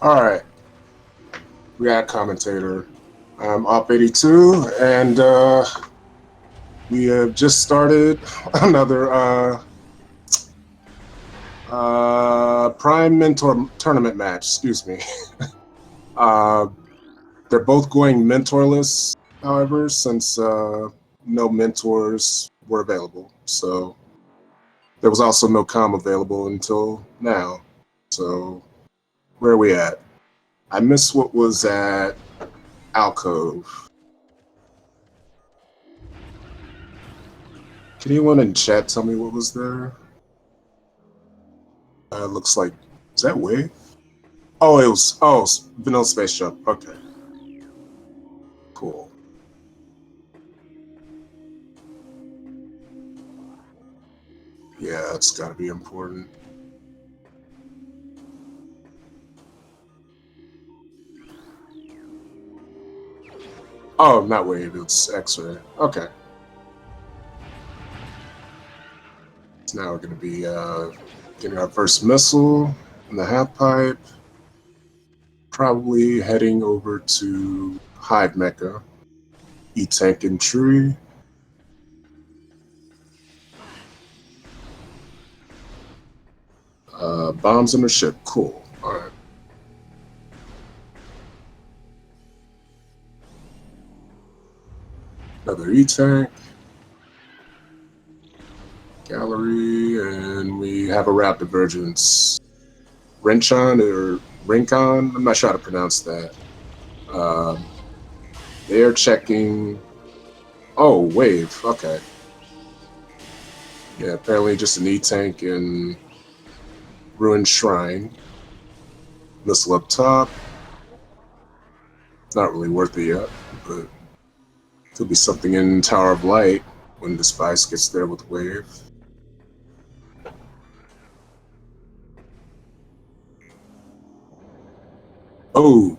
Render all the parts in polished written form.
Alright, React commentator. I'm Op82, and we have just started another Prime Mentor tournament match. Excuse me. uh, they're both going mentorless, however, since no mentors were available. So there was also no comm available until now. So where are we at? I missed what was at Alcove. Can anyone in chat tell me what was there? Looks like, is that Wave? Oh, it was, Vanilla Space Jump. Okay, cool. Yeah, it's gotta be important. Oh, not Wave, it's X-Ray. Okay. So now we're gonna be getting our first missile in the half pipe. Probably heading over to Hive Mecha. E-Tank and Tree. Bombs in the ship. Cool. Alright. Another E-Tank. Gallery, and we have a route divergence. Rinchon or Rincon? I'm not sure how to pronounce that. They are checking. Oh, Wave. Okay. Yeah, apparently just an E-Tank and Ruined Shrine. Missile up top. Not really worth it yet, but could be something in Tower of Light when Dispize gets there with Wave. Oh.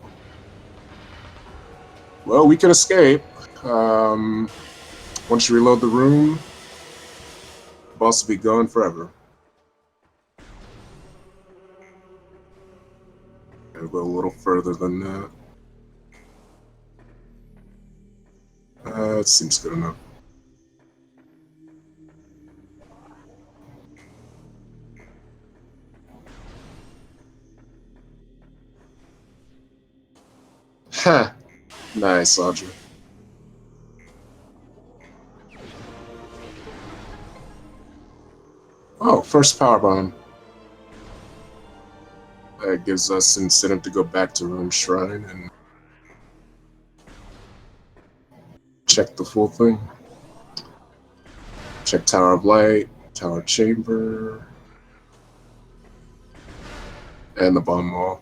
Well, we can escape. Once you reload the room, the boss will be gone forever. I'll go a little further than that. It seems good enough. Ha! Nice, Audrey. Oh, first power bomb. That gives us incentive to go back to Ruined Shrine and check the full thing. Check Tower of Light, Tower Chamber, and the bomb wall.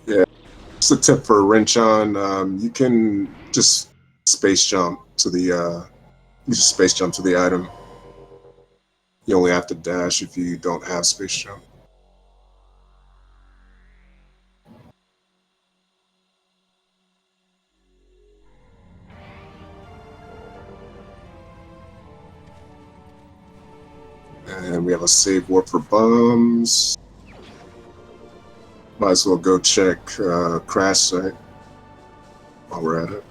Yeah, just a tip for Rinchon. You can just space jump to the item. You only have to dash if you don't have space jump. And we have a save warp for bombs. Might as well go check crash site while we're at it.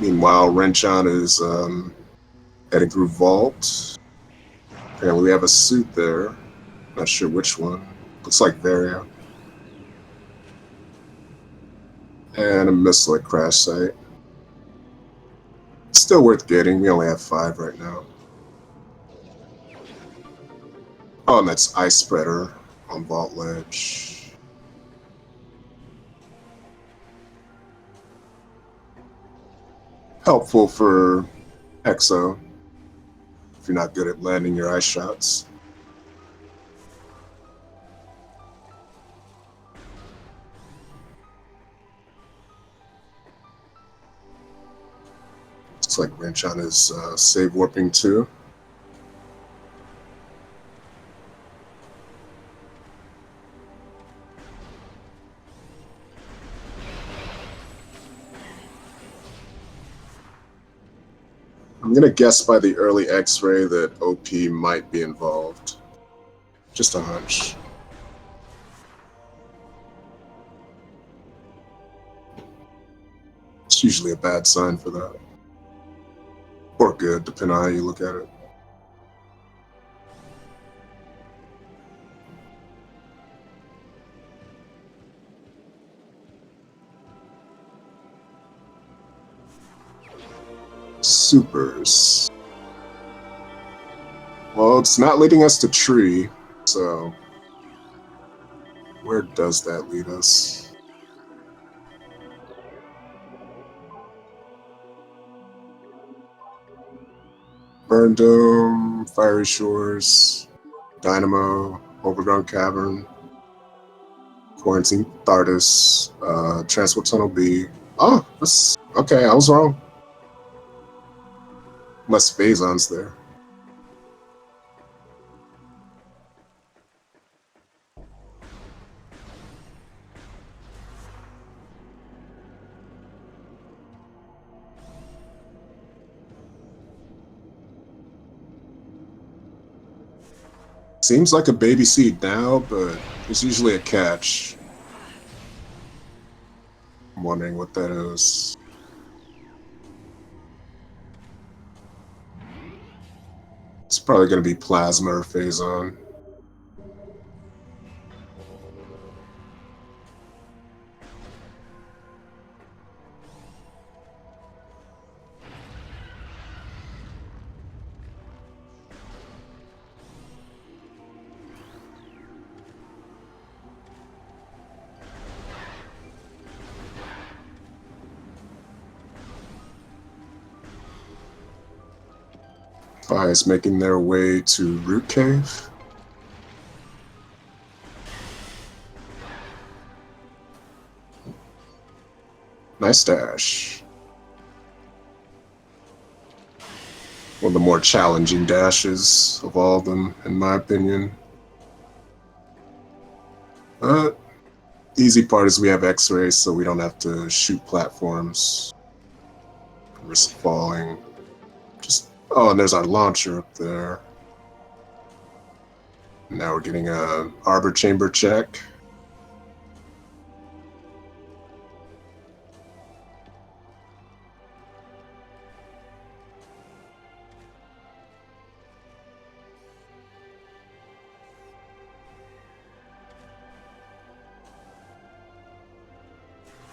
Meanwhile, Rinchon is heading through Vault. Apparently we have a suit there. Not sure which one. Looks like Varia. And a missile at crash site. Still worth getting. We only have 5 right now. Oh, and that's Ice Spreader on Vault Ledge. Helpful for Exo if you're not good at landing your ice shots. Looks like Rinchon is save warping too. I'm gonna guess by the early X-ray that OP might be involved. Just a hunch. It's usually a bad sign for that. Or good, depending on how you look at it. Supers. Well, it's not leading us to tree, so where does that lead us? Burn Dome, Fiery Shores, Dynamo, Overgrown Cavern, Quarantine Thardus, Transport Tunnel B. Oh, that's okay. I was wrong. Unless Phazon's there. Seems like a baby seed now, but there's usually a catch. I'm wondering what that is. It's probably going to be Plasma or Phazon. Is making their way to Root Cave. Nice dash. One of the more challenging dashes of all of them, in my opinion. But the easy part is we have X-rays, so we don't have to shoot platforms. Risk falling. Oh, and there's our launcher up there. Now we're getting a Arbor Chamber check.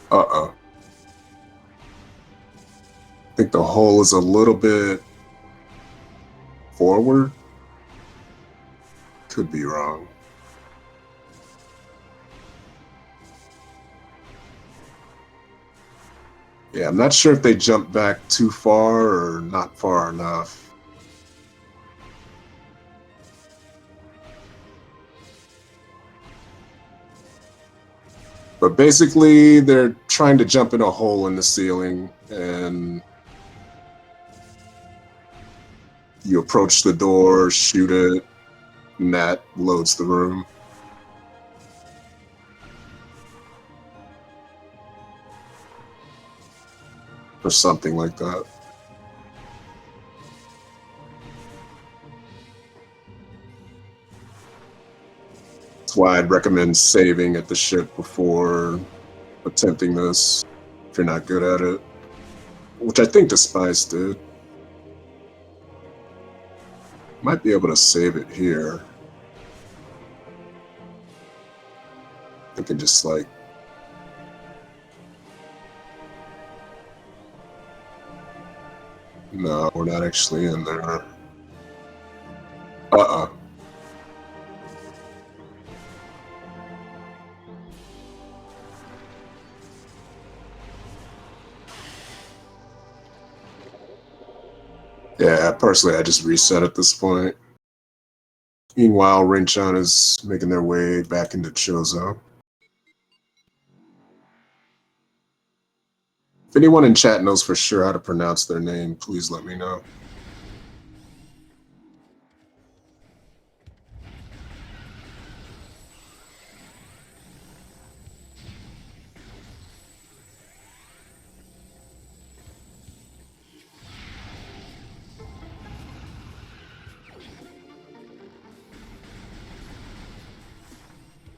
Uh-oh. I think the hole is a little bit forward. Could be wrong. Yeah, I'm not sure if they jumped back too far or not far enough. But basically, they're trying to jump in a hole in the ceiling, and you approach the door, shoot it, and that loads the room. Or something like that. That's why I'd recommend saving at the ship before attempting this, if you're not good at it. Which I think Dispize did. Might be able to save it here. I can just like... No, we're not actually in there. Uh-uh. Yeah, personally, I just reset at this point. Meanwhile, Rinchon is making their way back into Chozo. If anyone in chat knows for sure how to pronounce their name, please let me know.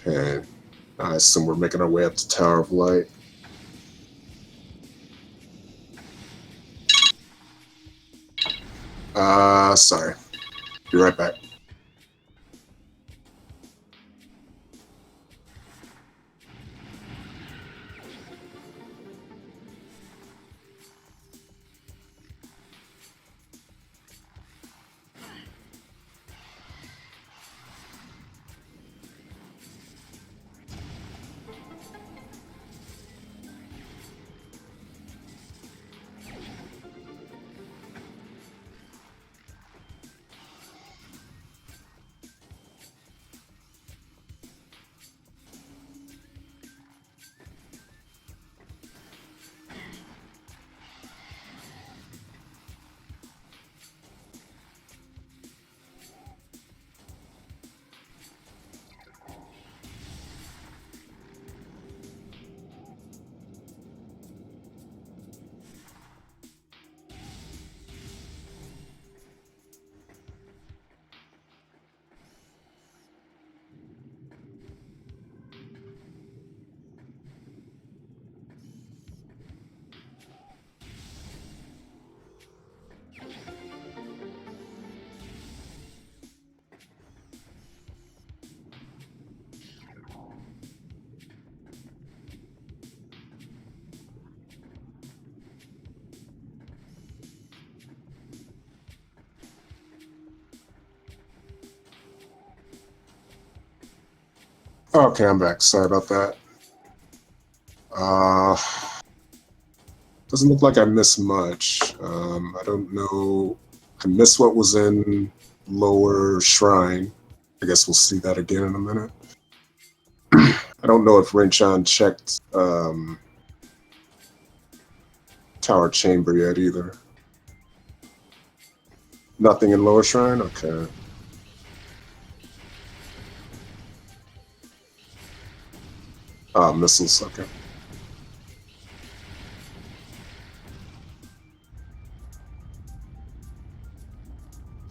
Okay, I assume we're making our way up to Tower of Light. Sorry. Be right back. Okay, I'm back. Sorry about that. Doesn't look like I missed much. I don't know. I missed what was in Lower Shrine. I guess we'll see that again in a minute. I don't know if Rinchon checked Tower Chamber yet either. Nothing in Lower Shrine? Okay. Missiles, okay.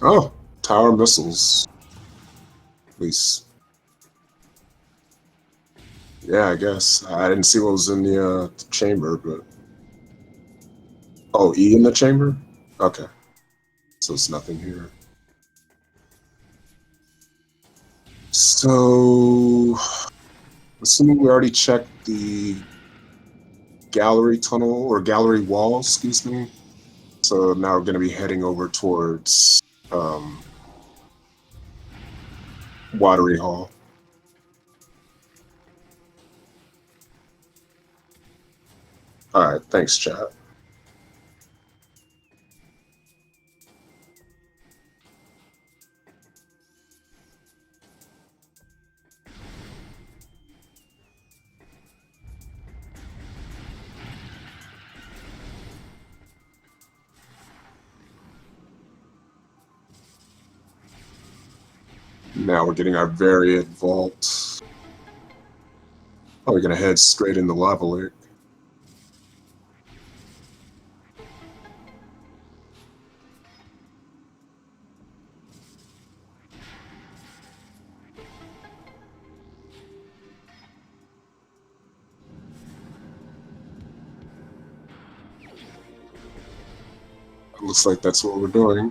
Oh, Tower missiles. At least. Yeah, I guess. I didn't see what was in the chamber, but... Oh, E in the chamber? Okay. So it's nothing here. So... Assuming we already checked the gallery tunnel, or gallery wall, excuse me. So now we're going to be heading over towards Watery Hall. Alright, thanks, chat. Now we're getting our variant vault. Oh, we're gonna head straight into Lava Lake. Looks like that's what we're doing.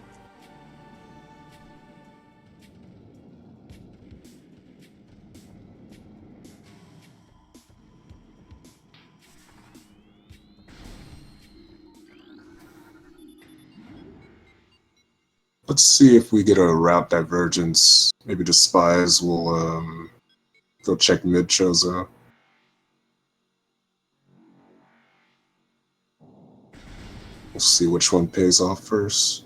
Let's see if we get a route divergence. Maybe Dispize will go check mid-Chozo. We'll see which one pays off first.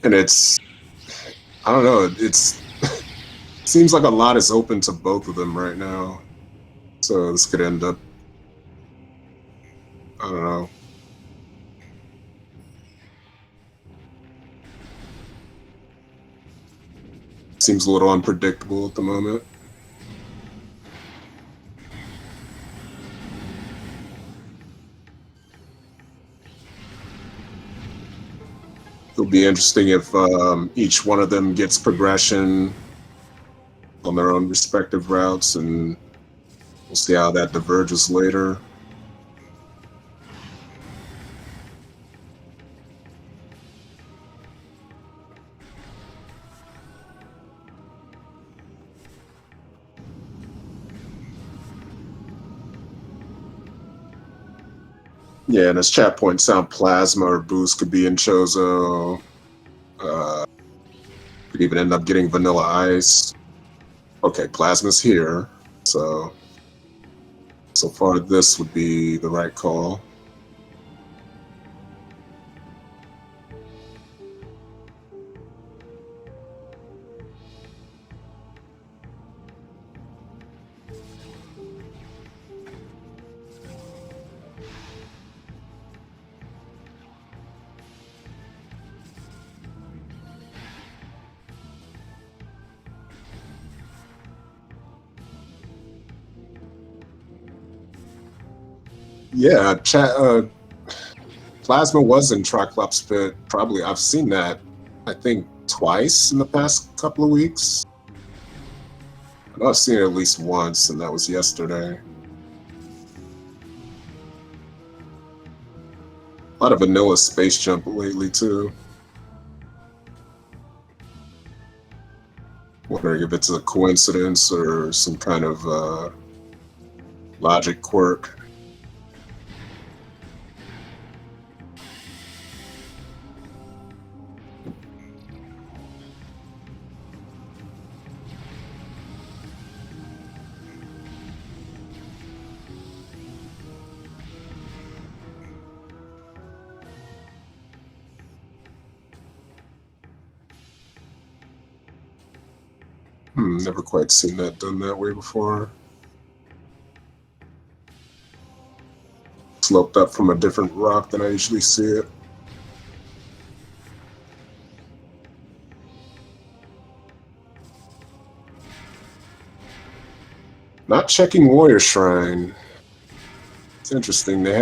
And it's... I don't know, it's... Seems like a lot is open to both of them right now. So this could end up, I don't know. Seems a little unpredictable at the moment. It'll be interesting if each one of them gets progression on their own respective routes, and we'll see how that diverges later. Yeah, and as chat points out, Plasma or Boost could be in Chozo. Could even end up getting Vanilla Ice. Okay, Plasma's here, so far this would be the right call. Yeah, Plasma was in Triclops Pit. Probably, I've seen that, I think, twice in the past couple of weeks. I know I've seen it at least once, and that was yesterday. A lot of vanilla Space Jump lately, too. Wondering if it's a coincidence or some kind of logic quirk. Never quite seen that done that way before. Sloped up from a different rock than I usually see it. Not checking Warrior Shrine. It's interesting. They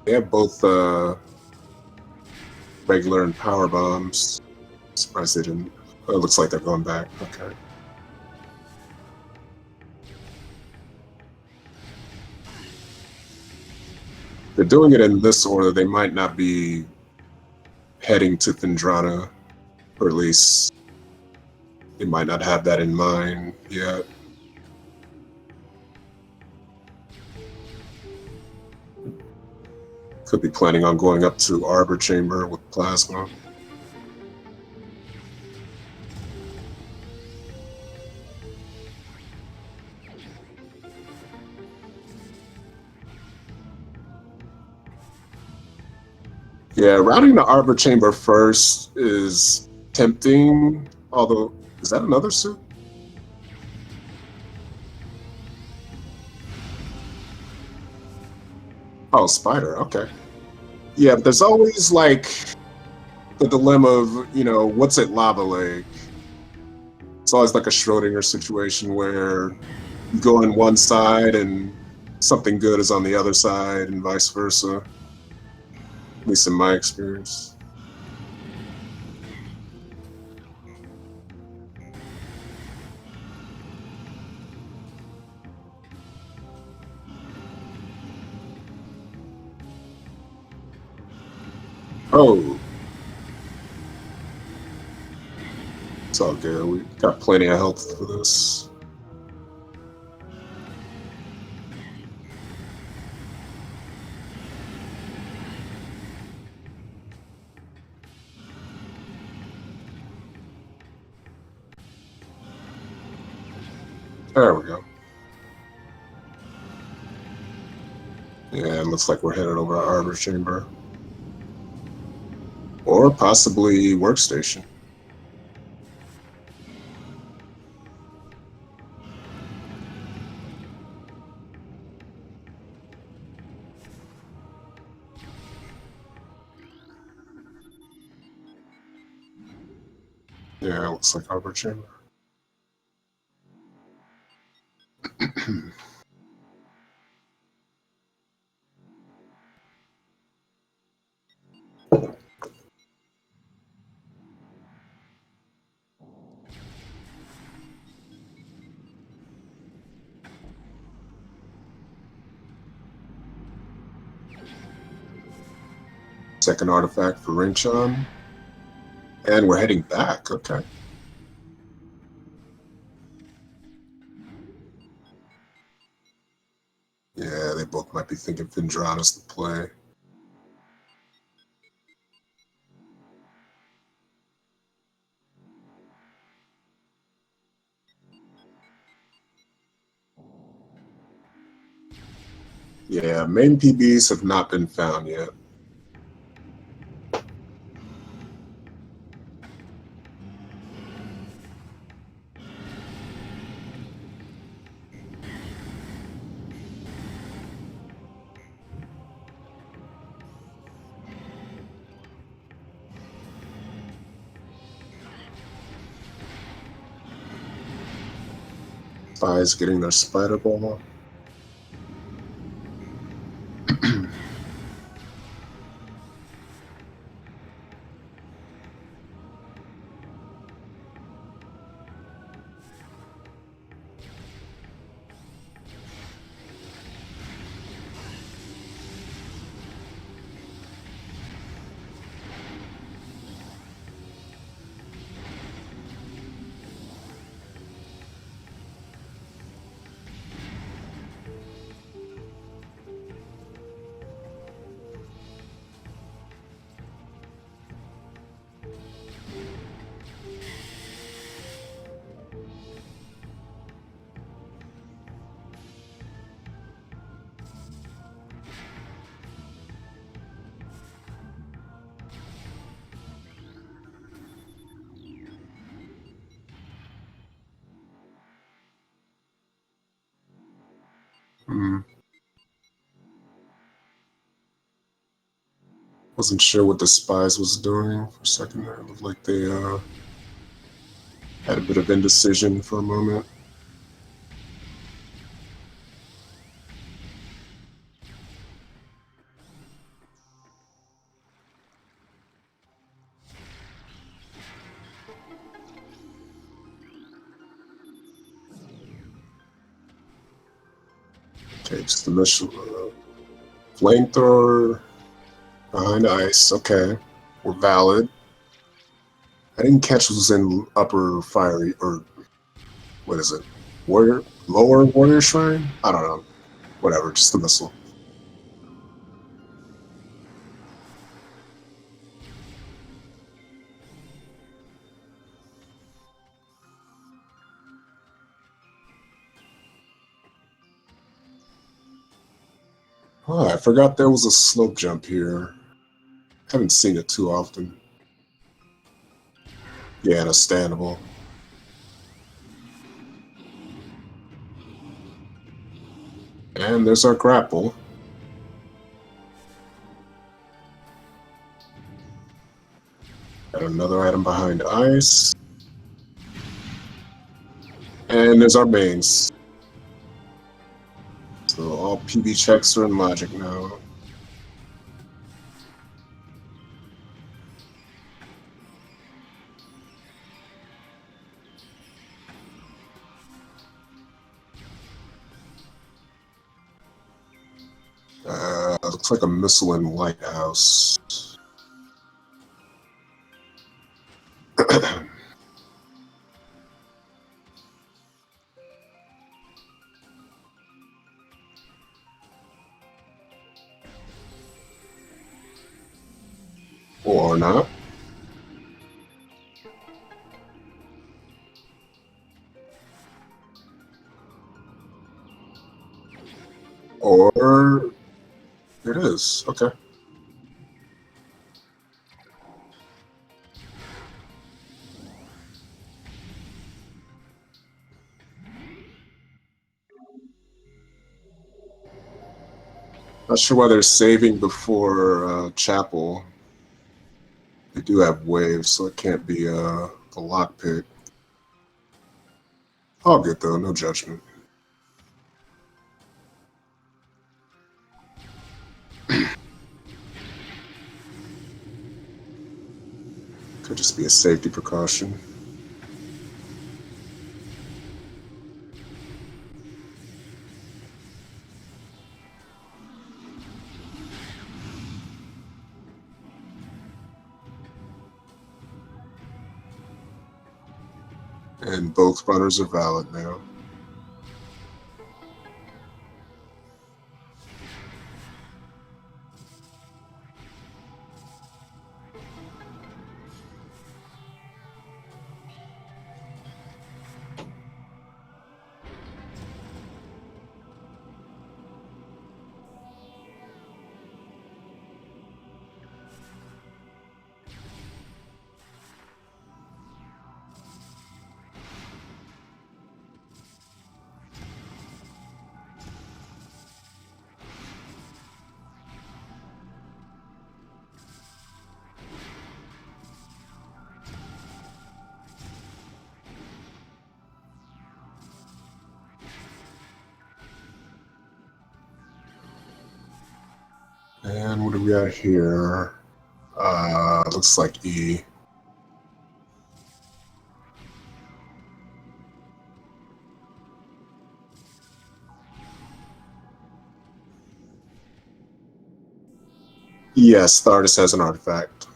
have both regular and power bombs. Surprised they didn't. Oh, it looks like they're going back. Okay. They're doing it in this order. They might not be heading to Thindrana, or at least they might not have that in mind yet. Could be planning on going up to Arbor Chamber with Plasma. Yeah, routing the Arbor Chamber first is tempting, although, is that another suit? Oh, Spider, okay. Yeah, but there's always, like, the dilemma of, what's at Lava Lake? It's always like a Schrodinger situation where you go on one side and something good is on the other side and vice versa. At least in my experience. Oh. It's all good. We got plenty of health for this. There we go. Yeah, it looks like we're headed over to Arbor Chamber. Or possibly Workstation. Yeah, it looks like Harbor Chamber. Second artifact for Rinchon. And we're heading back. Okay. Yeah, they both might be thinking Findrana's the play. Yeah, main PBs have not been found yet. Spies getting their spider ball. Wasn't sure what Dispize was doing for a second there. It looked like they had a bit of indecision for a moment. Takes the mission. Flamethrower behind ice. Okay, we're valid. I didn't catch what was in upper fiery, or what is it? Lower warrior shrine? I don't know. Whatever, just a missile. Oh, I forgot there was a slope jump here. Haven't seen it too often. Yeah, understandable. And there's our grapple. Got another item behind ice. And there's our mains. So all PB checks are in logic now. Looks like a missile in lighthouse. Or not. Or it is. Okay. Not sure why they're saving before chapel. They do have waves, so it can't be The lockpick. All good though, no judgment. Could just be a safety precaution. And both runners are valid now. And what do we got here? Looks like E. Yes, the artist has an artifact.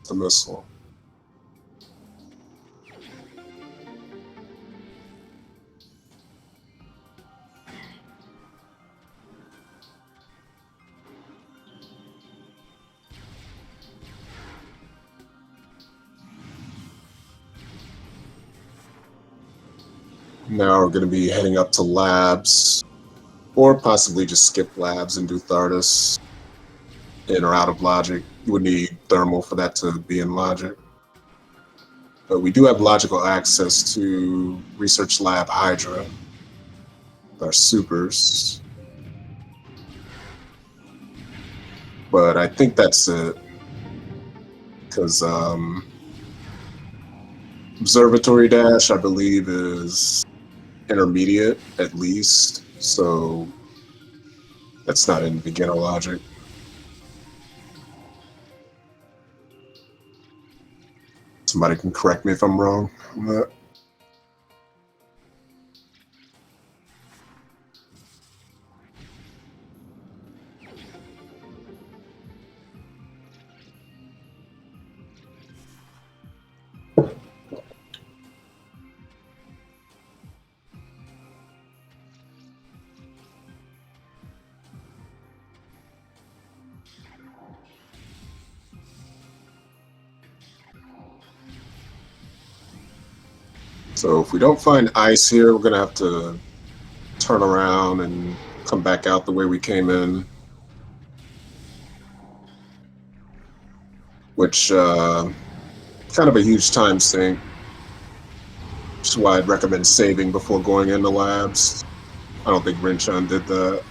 The missile. Now we're going to be heading up to labs, or possibly just skip labs and do Thardus in or out of logic. You would need thermal for that to be in logic. But we do have logical access to Research Lab Hydra, our supers. But I think that's it, because Observatory Dash, I believe, is intermediate at least, so that's not in beginner logic. Somebody can correct me if I'm wrong on that. So if we don't find ice here, we're gonna have to turn around and come back out the way we came in, which kind of a huge time sink, which is why I'd recommend saving before going into labs. I don't think Rinchon did that.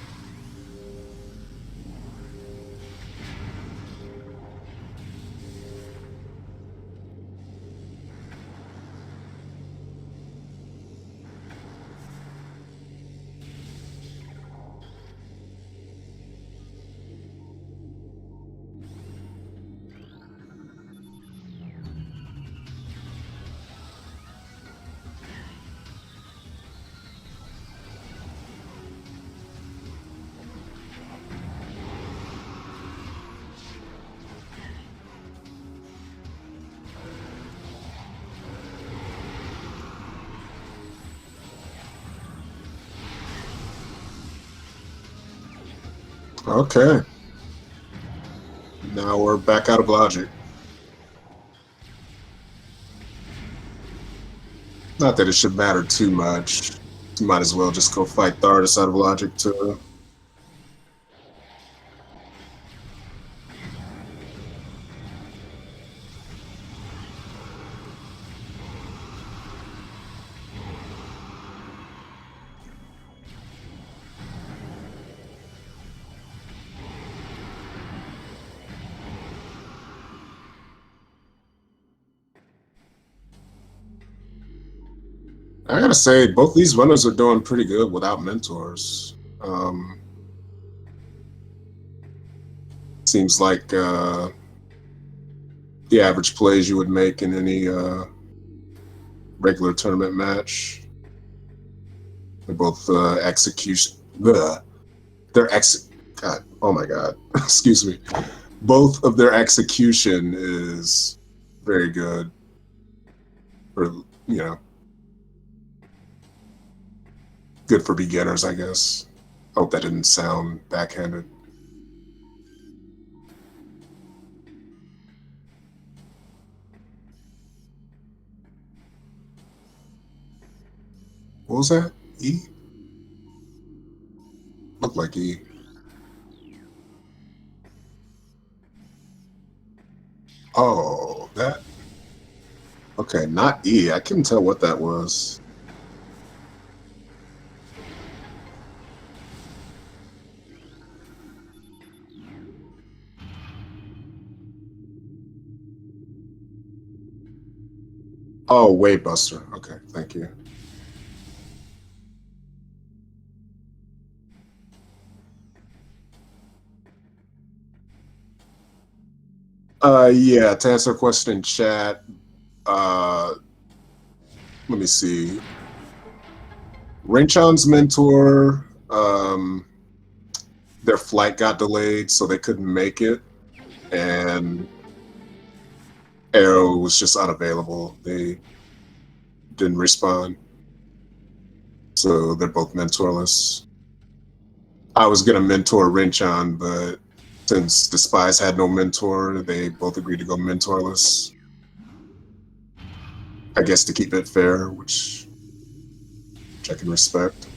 Okay. Now we're back out of logic. Not that it should matter too much. You might as well just go fight the artist out of logic too. I gotta say, both these runners are doing pretty good without mentors. Seems like the average plays you would make in any regular tournament match. They're both execution. Bleh. Their ex. God, oh my God, excuse me. Both of their execution is very good. Or you know, good for beginners, I guess. Hope that didn't sound backhanded. What was that? E? Looked like E. Oh, that. Okay, not E. I couldn't tell what that was. Oh, Wave Buster. Okay, thank you. Yeah, to answer a question in chat, uh, let me see. Rinchon's mentor, their flight got delayed, so they couldn't make it, and Arrow was just unavailable. They didn't respond, so they're both mentorless. I was gonna mentor Rinchon, but since Dispize had no mentor, they both agreed to go mentorless. I guess to keep it fair, which I can respect.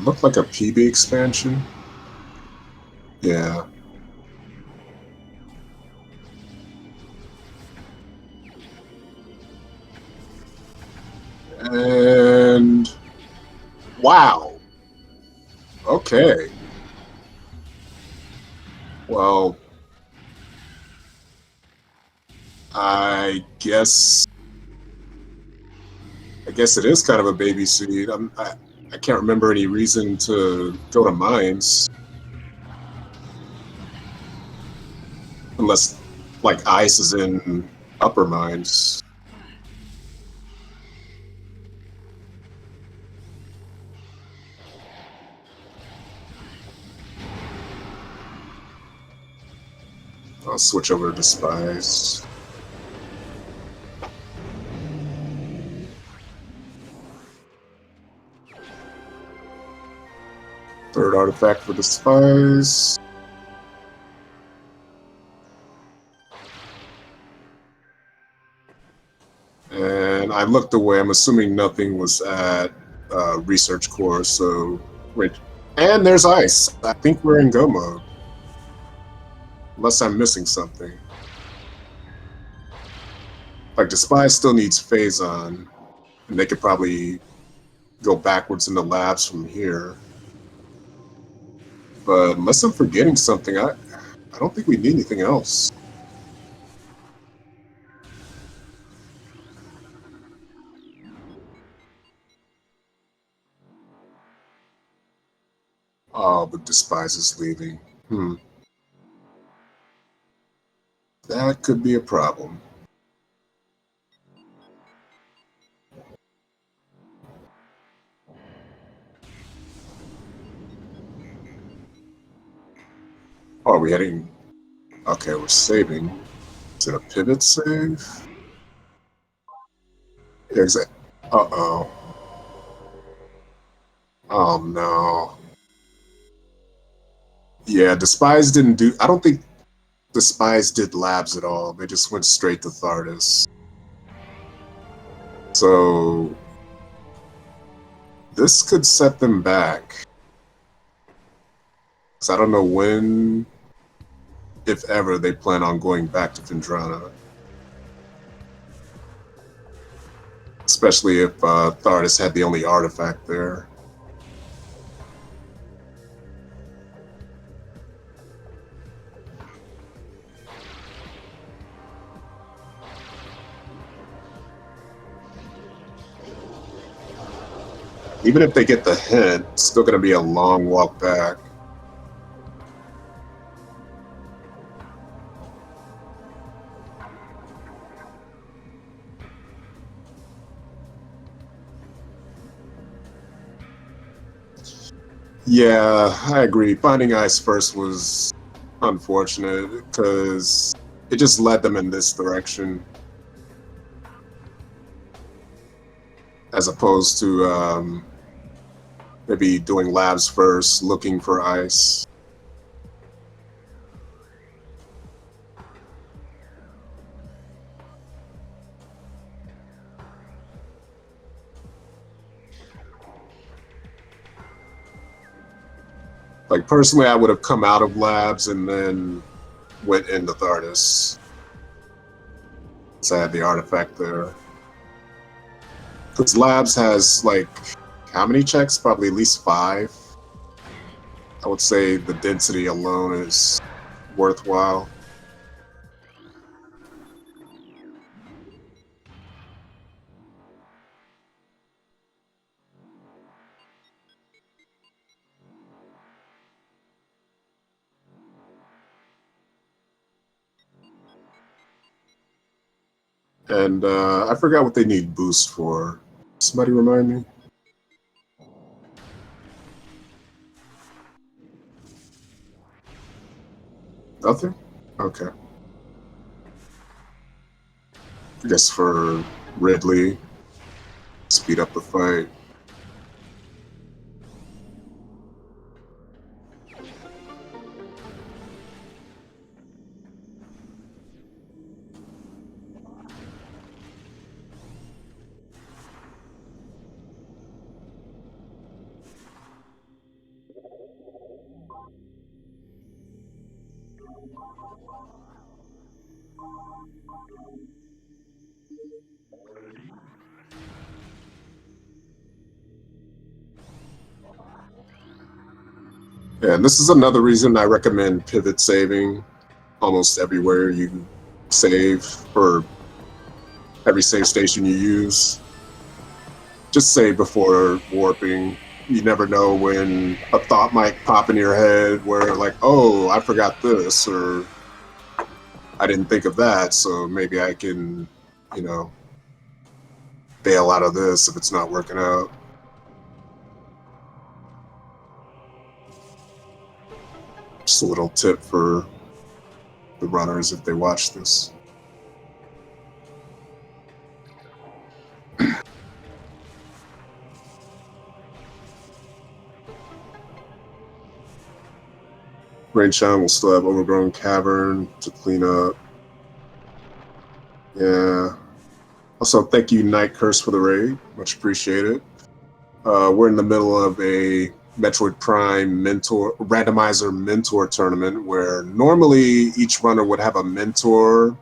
Looked like a PB expansion. Yeah. And wow. Okay. Well, I guess it is kind of a baby seed. I can't remember any reason to go to mines unless like ice is in upper mines. I'll switch over to Spice. Third artifact for the Spice. And I looked away. I'm assuming nothing was at research core. So wait, and there's ice. I think we're in go mode, unless I'm missing something. Like the spy still needs phase on, and they could probably go backwards in the labs from here. But unless I'm forgetting something, I don't think we need anything else. Oh, but Dispize is leaving. That could be a problem. Oh, are we heading? Okay, we're saving. Is it a pivot save? Yeah, exactly. Uh-oh. Oh, no. Yeah, Dispize didn't do... I don't think Dispize did labs at all. They just went straight to Thardis. So... this could set them back. Because I don't know when, if ever, they plan on going back to Phendrana. Especially if Thardis had the only artifact there. Even if they get the hint, it's still going to be a long walk back. Yeah, I agree. Finding Ice first was unfortunate because it just led them in this direction as opposed to maybe doing labs first, looking for Ice. Like, personally, I would have come out of labs and then went into Thardis. So I had the artifact there. Because labs has, like, how many checks? Probably at least 5. I would say the density alone is worthwhile. And I forgot what they need boost for. Somebody remind me? Nothing? Okay. I guess for Ridley, speed up the fight. Yeah, and this is another reason I recommend pivot saving almost everywhere you save, or every save station you use. Just save before warping. You never know when a thought might pop in your head where, like, oh, I forgot this, or I didn't think of that, so maybe I can, you know, bail out of this if it's not working out. Just a little tip for the runners if they watch this. Rinchon will still have Overgrown Cavern to clean up. Yeah. Also, thank you, Night Curse, for the raid. Much appreciated. We're in the middle of a Metroid Prime randomizer mentor tournament where normally each runner would have a mentor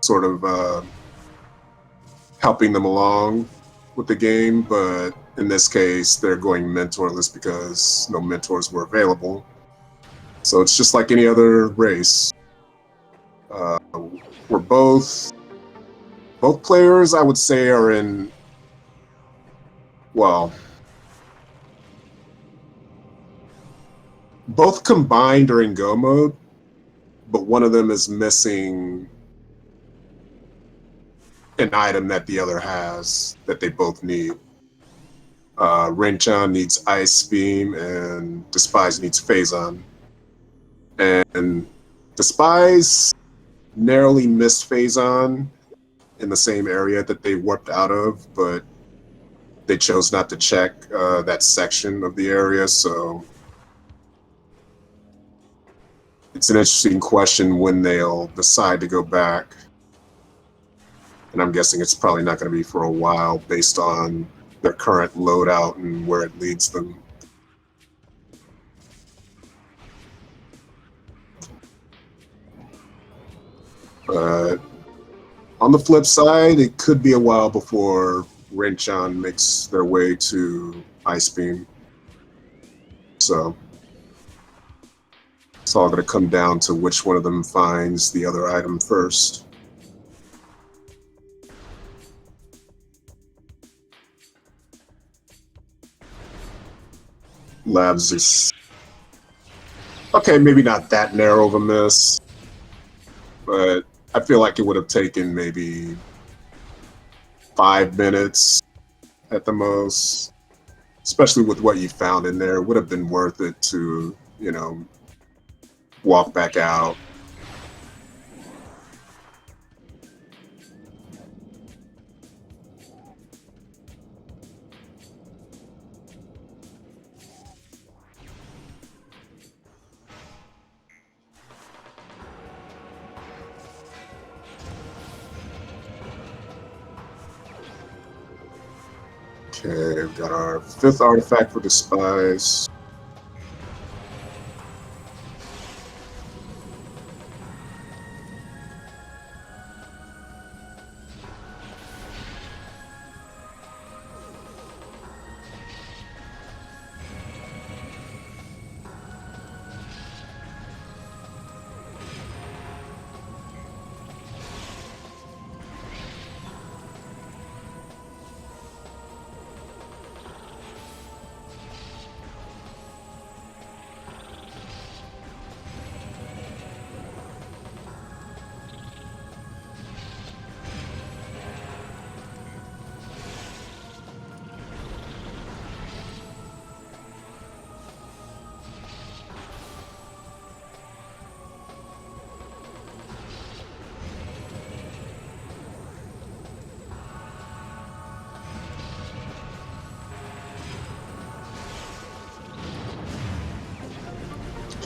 sort of helping them along with the game, but in this case, they're going mentorless because no mentors were available. So it's just like any other race. We're both players, I would say, are in, well, both combine during go mode, but one of them is missing an item that the other has that they both need. Rinchon needs Ice Beam and Dispize needs Phazon. And Dispize narrowly missed Phazon in the same area that they warped out of, but they chose not to check that section of the area, so it's an interesting question when they'll decide to go back. And I'm guessing it's probably not going to be for a while based on their current loadout and where it leads them. But on the flip side, it could be a while before Rinchon makes their way to Ice Beam. So it's all going to come down to which one of them finds the other item first. Labs is okay, maybe not that narrow of a miss, but I feel like it would have taken maybe 5 minutes at the most, especially with what you found in there. It would have been worth it to, you know, walk back out. Okay, we've got our 5th artifact for Dispize.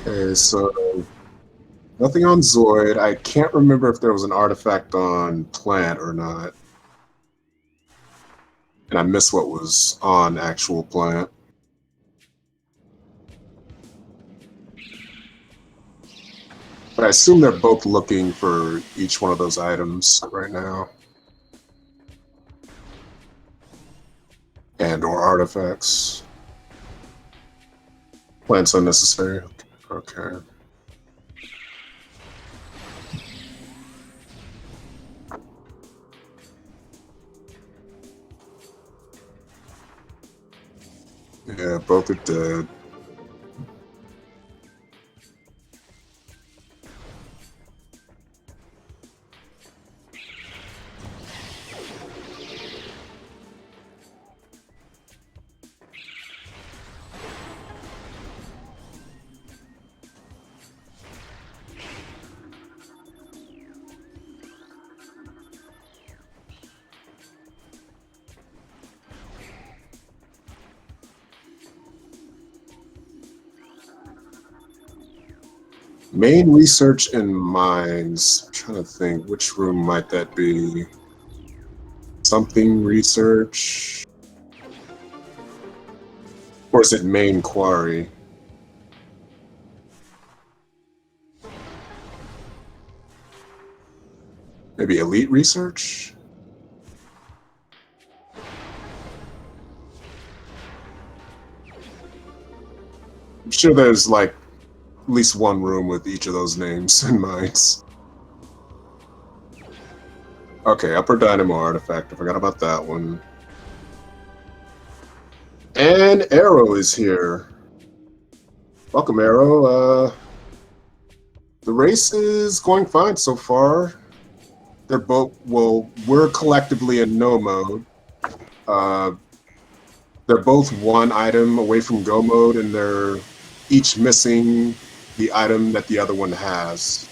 Okay, so nothing on Zoid. I can't remember if there was an artifact on Plant or not. And I missed what was on actual Plant. But I assume they're both looking for each one of those items right now. And or artifacts. Plant's unnecessary. Okay. Yeah, both are dead. Main research and mines. I'm trying to think, which room might that be? Something research? Or is it main quarry? Maybe elite research? I'm sure there's like at least one room with each of those names in minds. Okay, Upper Dynamo artifact. I forgot about that one. And Arrow is here. Welcome, Arrow. The race is going fine so far. They're both, well, we're collectively in no mode. Uh, they're both one item away from go mode, and they're each missing the item that the other one has.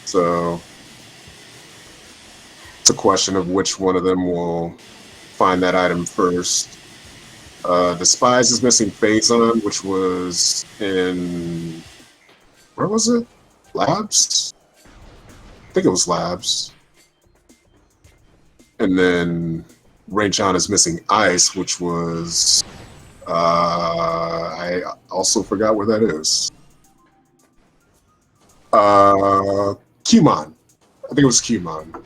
So it's a question of which one of them will find that item first. Dispize is missing Phazon, which was in... where was it? Labs? I think it was Labs. And then Rinchon is missing Ice, which was... I also forgot where that is. Qmon. I think it was Qmon.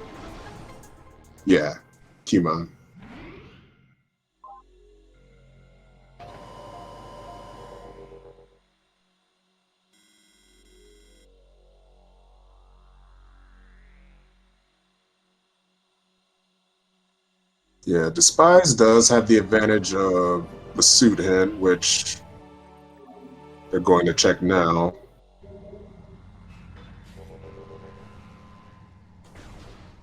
Yeah, Qmon. Yeah, Dispize does have the advantage of the suit hint, which they're going to check now.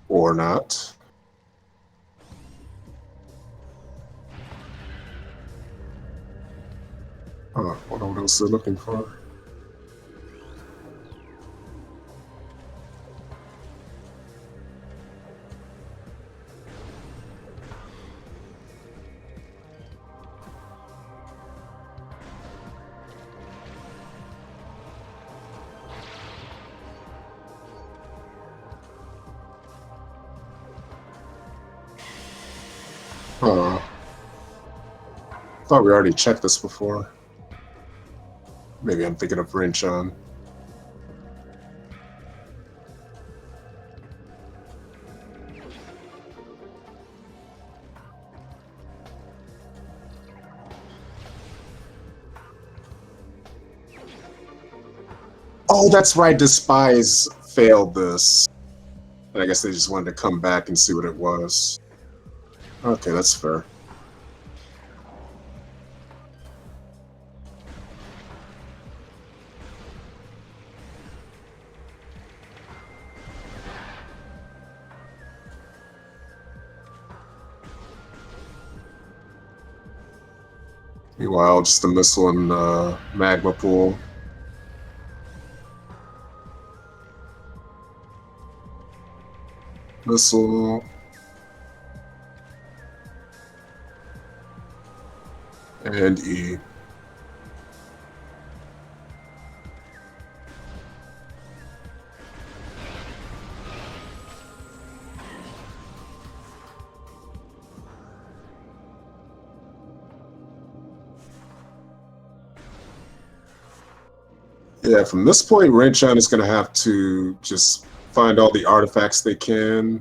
Or not. Oh, what else they're looking for? I thought we already checked this before. Maybe I'm thinking of Rinchon. Oh, that's right. Dispize failed this. And I guess they just wanted to come back and see what it was. Okay, that's fair. Meanwhile, just a missile in magma pool. Missile. And E. Yeah, from this point, Rinchon is going to have to just find all the artifacts they can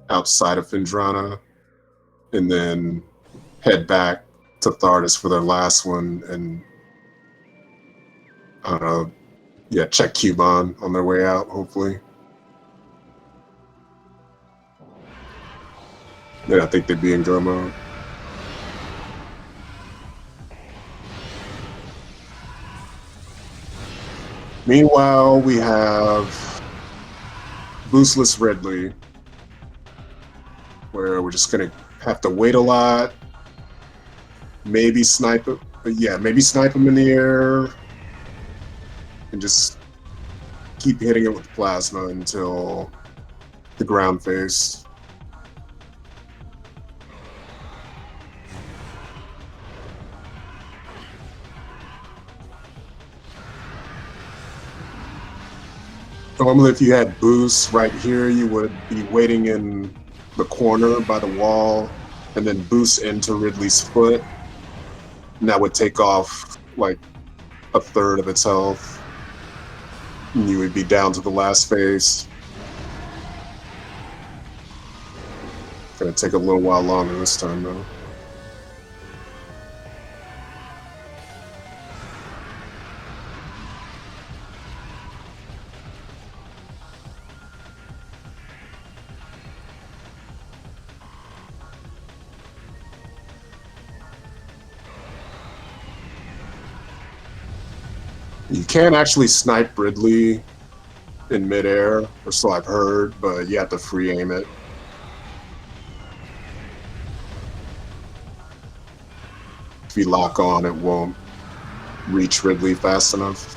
outside of Phendrana, and then head back to Thardis for their last one, and I don't know, yeah, check Cubon on their way out, hopefully. Yeah, I think they'd be in go mode. Meanwhile, we have Boostless Ridley, where we're just gonna have to wait a lot, maybe snipe it, but yeah, maybe snipe him in the air, and just keep hitting it with plasma until the ground phase. Normally, if you had boost right here, you would be waiting in the corner by the wall, and then boost into Ridley's foot, and that would take off like a third of its health, and you would be down to the last phase. Gonna take a little while longer this time, though. You can actually snipe Ridley in midair, or so I've heard, but you have to free aim it. If you lock on, it won't reach Ridley fast enough.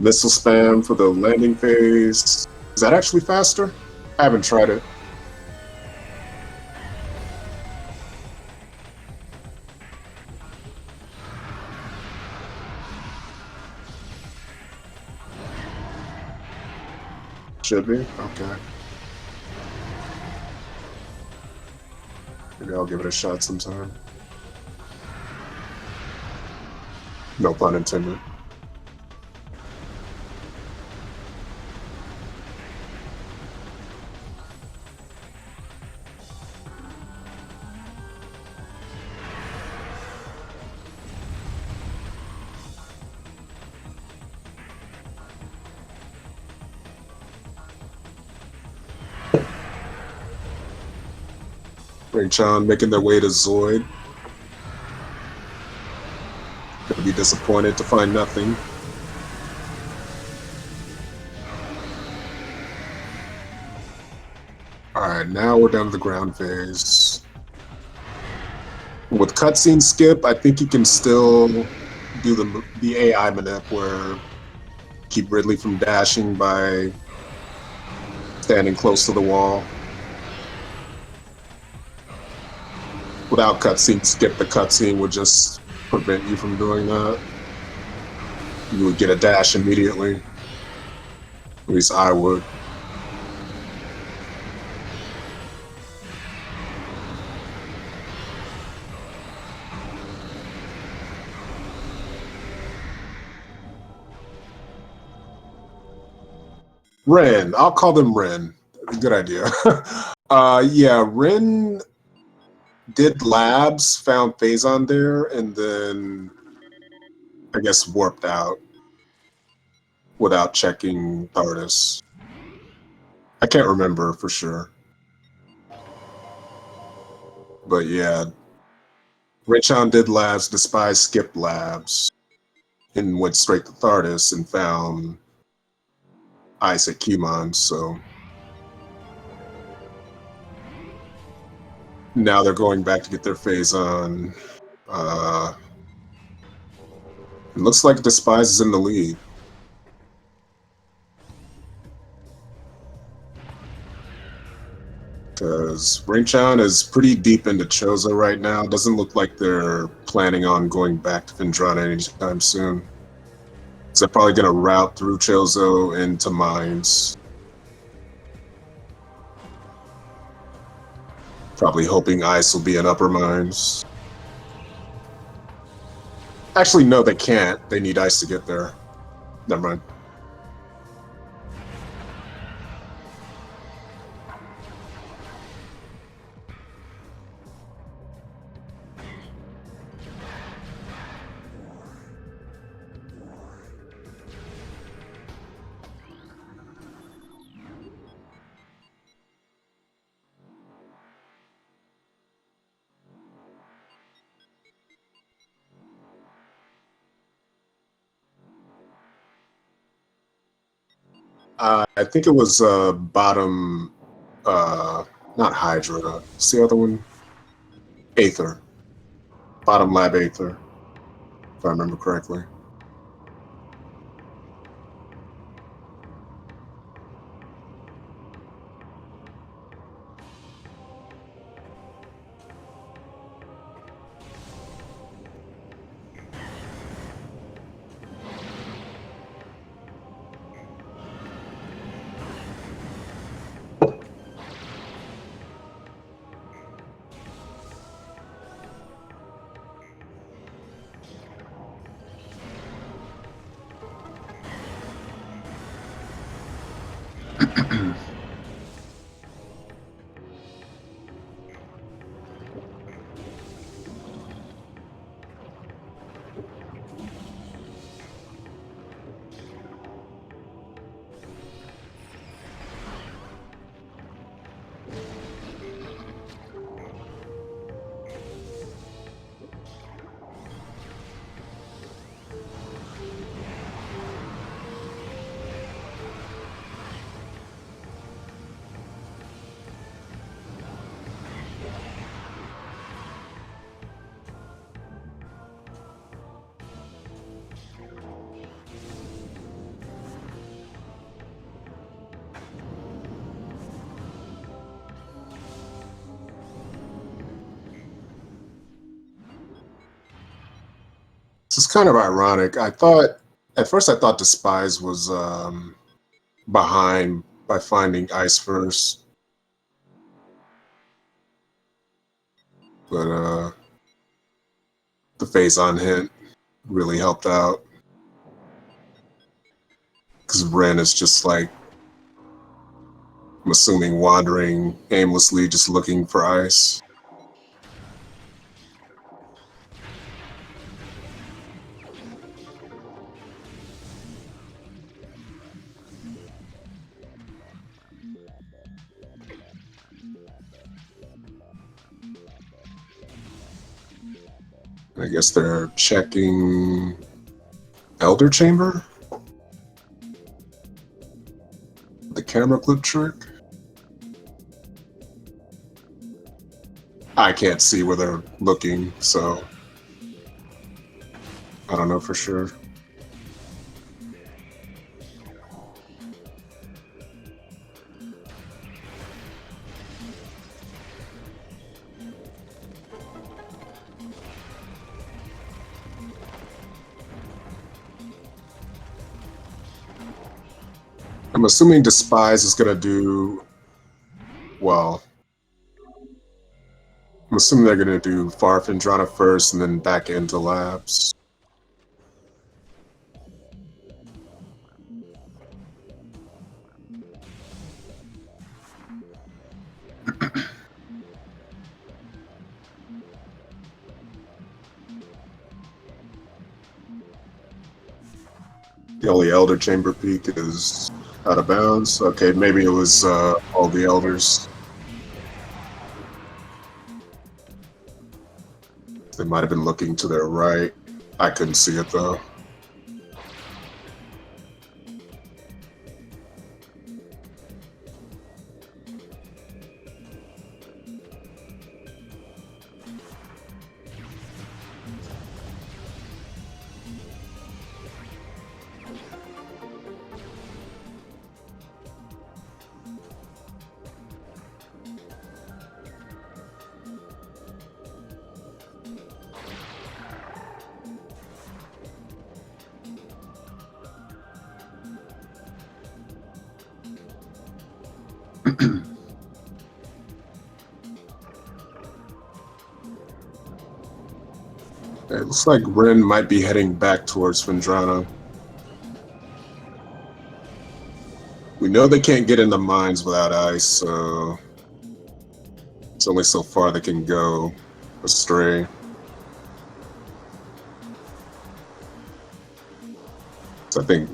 Missile spam for the landing phase. Is that actually faster? I haven't tried it. Should be? Okay. Maybe I'll give it a shot sometime. No pun intended. Rinchon making their way to Zoid. Gonna be disappointed to find nothing. Alright, now we're down to the ground phase. With cutscene skip, I think you can still do the AI manip where keep Ridley from dashing by standing close to the wall. Without cutscene skip, the cutscene would just prevent you from doing that. You would get a dash immediately. At least I would. Ren. I'll call them Ren. Good idea. Yeah, Ren did labs, found Phazon there, and then I guess warped out without checking TARDIS. I can't remember for sure. But yeah, Rinchon did labs, Dispize skipped labs, and went straight to TARDIS and found Isaac Kumon, so now they're going back to get their Phazon. It looks like Dispize is in the lead. Because Rinchon is pretty deep into Chozo right now. Doesn't look like they're planning on going back to Vendrana anytime soon. So they're probably going to route through Chozo into Mines. Probably hoping Ice will be in Upper Mines. Actually, no, they can't. They need Ice to get there. Never mind. I think it was bottom, not Hydra. What's the other one? Aether. Bottom lab Aether, if I remember correctly. It's kind of ironic. At first I thought Dispize was behind by finding ice first. But the phase-on hint really helped out. Because Ren is just like, I'm assuming, wandering aimlessly, just looking for ice. I guess they're checking Elder Chamber? The camera clip trick? I can't see where they're looking, so I don't know for sure. I'm assuming Dispize is going to do, well, I'm assuming they're going to do Farfandrana first and then back into labs. The only Elder Chamber peak is out of bounds. Okay, maybe it was all the Elders. They might have been looking to their right. I couldn't see it though. It looks like Ren might be heading back towards Vendrana. We know they can't get in the mines without ice, so it's only so far they can go astray. So I think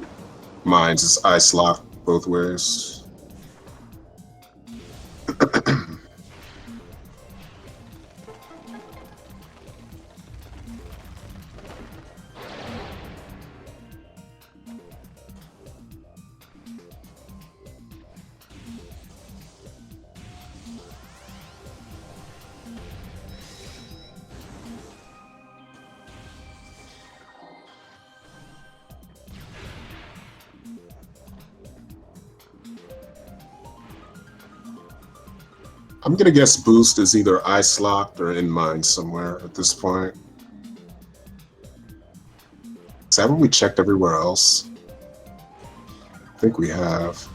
mines is ice locked both ways. I'm gonna guess boost is either ice locked or in mine somewhere at this point. Is that what we checked everywhere else? I think we have.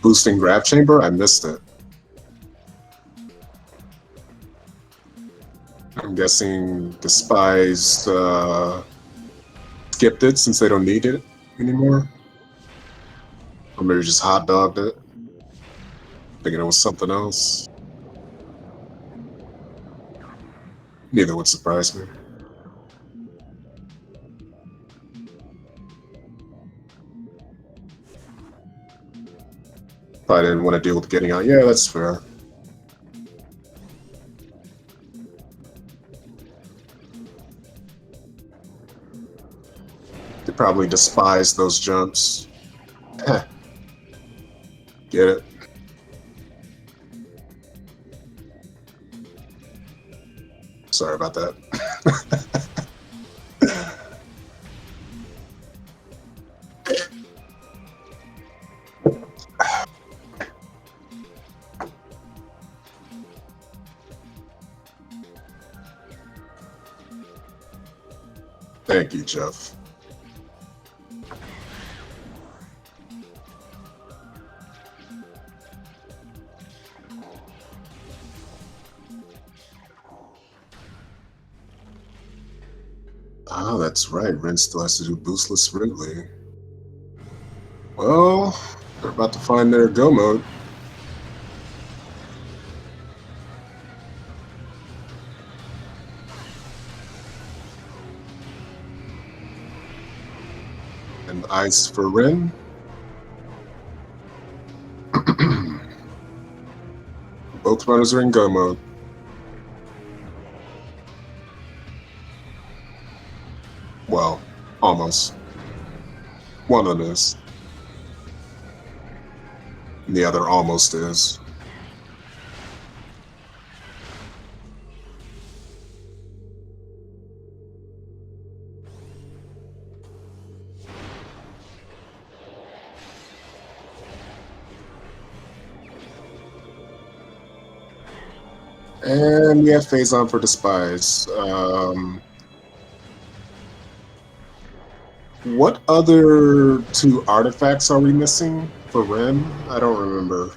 Boosting grab chamber? I missed it. I'm guessing Dispize skipped it since they don't need it anymore. Or maybe just hot dogged it, thinking it was something else. Neither would surprise me. I didn't want to deal with getting out. Yeah, that's fair. They probably despise those jumps. Get it? Sorry about that. Thank you, Jeff. Ah, that's right. Ren still has to do boostless Ridley. Well, they're about to find their go mode. And ice for Ren. Both runners are in go mode. Well, almost. One of them is. And the other almost is. And we have phase on for Dispize. What other two artifacts are we missing for Ren? I don't remember.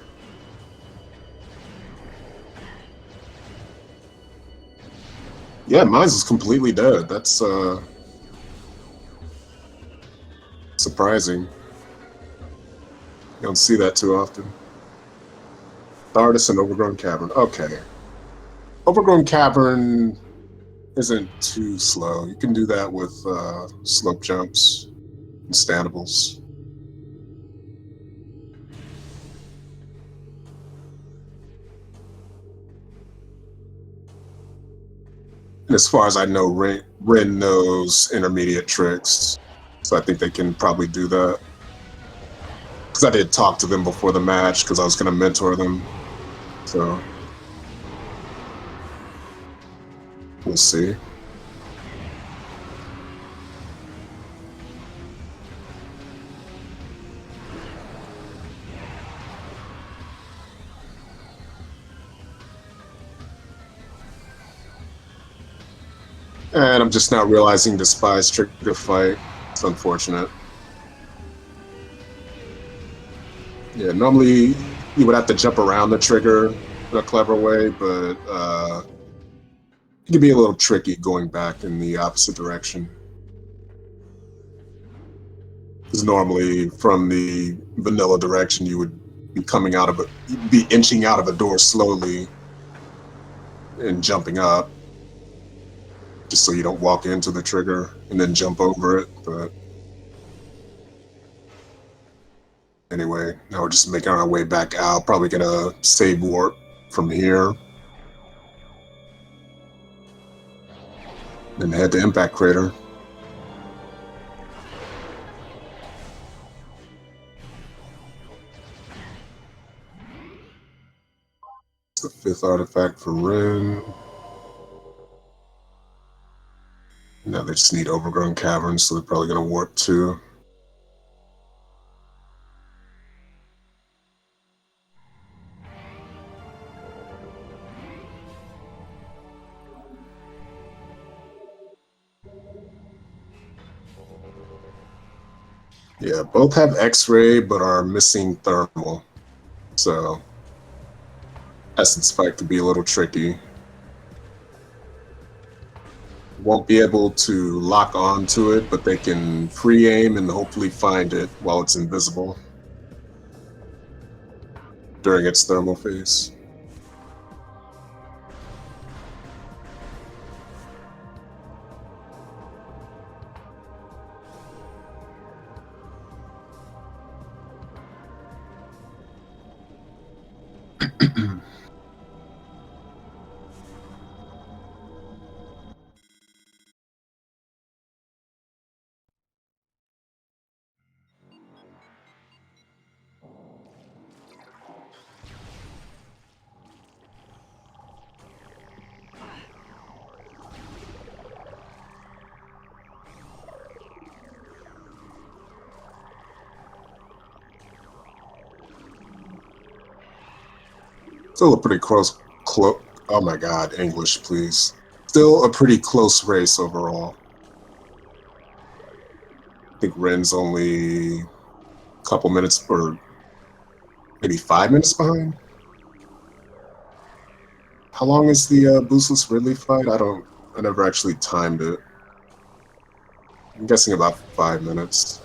Yeah, mine's is completely dead. That's surprising. You don't see that too often. The Artist and Overgrown Cavern. Okay. Overgrown Cavern isn't too slow. You can do that with slope jumps and standables. And as far as I know, Ren knows intermediate tricks, so I think they can probably do that. Because I did talk to them before the match, because I was going to mentor them. So we'll see. And I'm just now realizing Dispize trigger fight. It's unfortunate. Yeah, normally you would have to jump around the trigger in a clever way, but it can be a little tricky going back in the opposite direction. Because normally from the vanilla direction you would be coming out of it, you'd be inching out of a door slowly and jumping up, just so you don't walk into the trigger and then jump over it. But anyway, now we're just making our way back out. Probably gonna save warp from here. Then head to Impact Crater. It's the 5th artifact for Ren. Now they just need Overgrown Caverns, so they're probably gonna warp too. Yeah, both have X-ray, but are missing thermal. So, Essence Spike could be a little tricky. Won't be able to lock onto it, but they can free aim and hopefully find it while it's invisible during its thermal phase. Still a pretty close. Oh my God, English, please. Still a pretty close race overall. think Ren's only a couple minutes or maybe 5 minutes behind. How long is the boostless Ridley fight? I never actually timed it. I'm guessing about 5 minutes.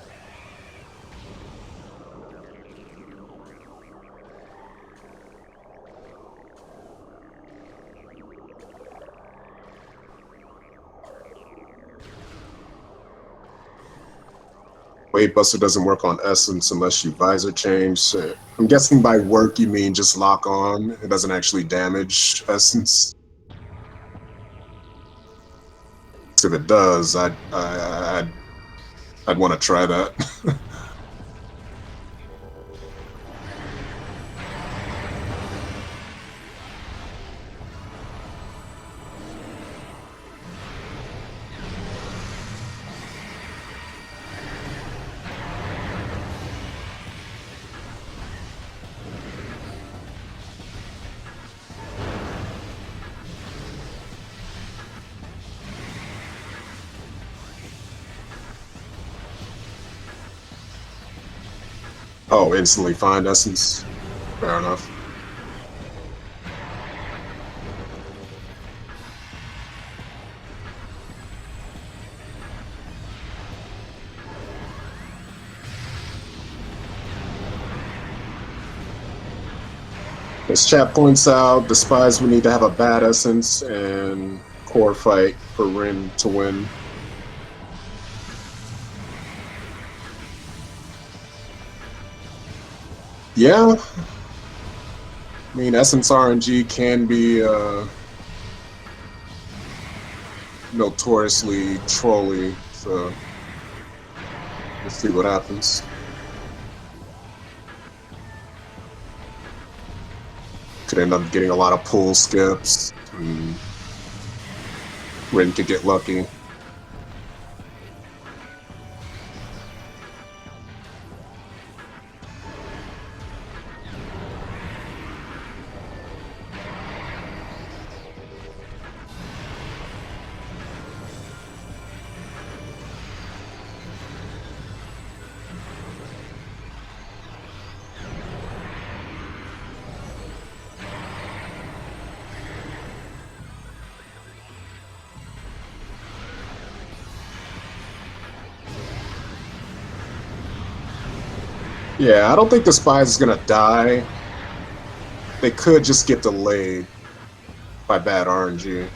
Wave Buster doesn't work on Essence unless you visor change. I'm guessing by work you mean just lock on. It doesn't actually damage Essence. If it does, I'd want to try that. Oh, instantly find Essence. Fair enough. As chat points out, Dispize would need to have a bad Essence and core fight for Rin to win. Yeah. I mean, Essence RNG can be notoriously trolly, so let's see what happens. Could end up getting a lot of pull skips, and Rin could get lucky. Yeah, I don't think the Dispize is gonna die. They could just get delayed by bad RNG.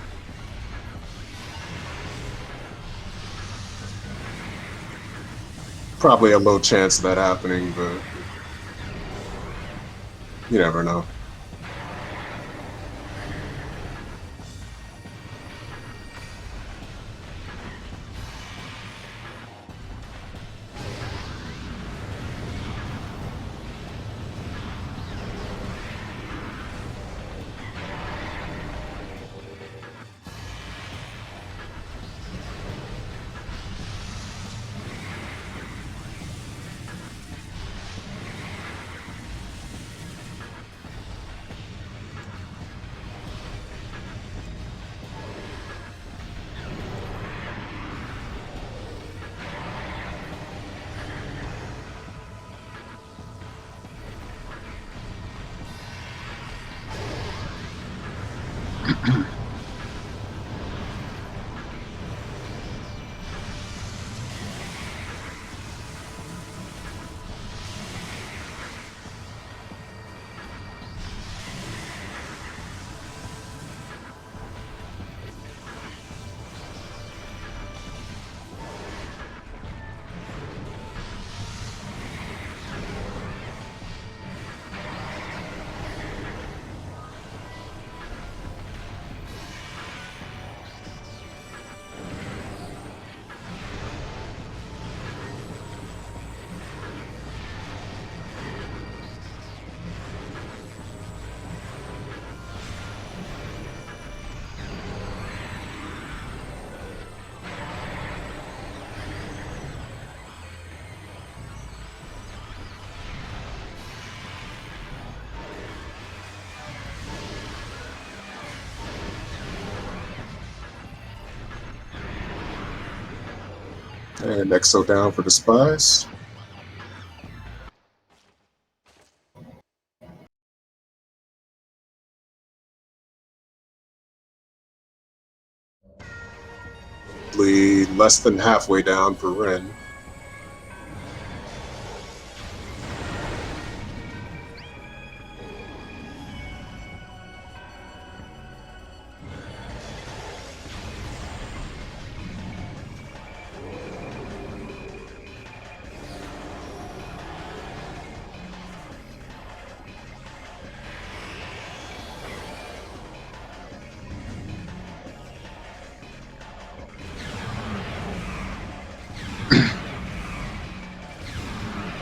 Probably a low chance of that happening, but you never know. And Exo down for Dispize. Less than halfway down for Ren.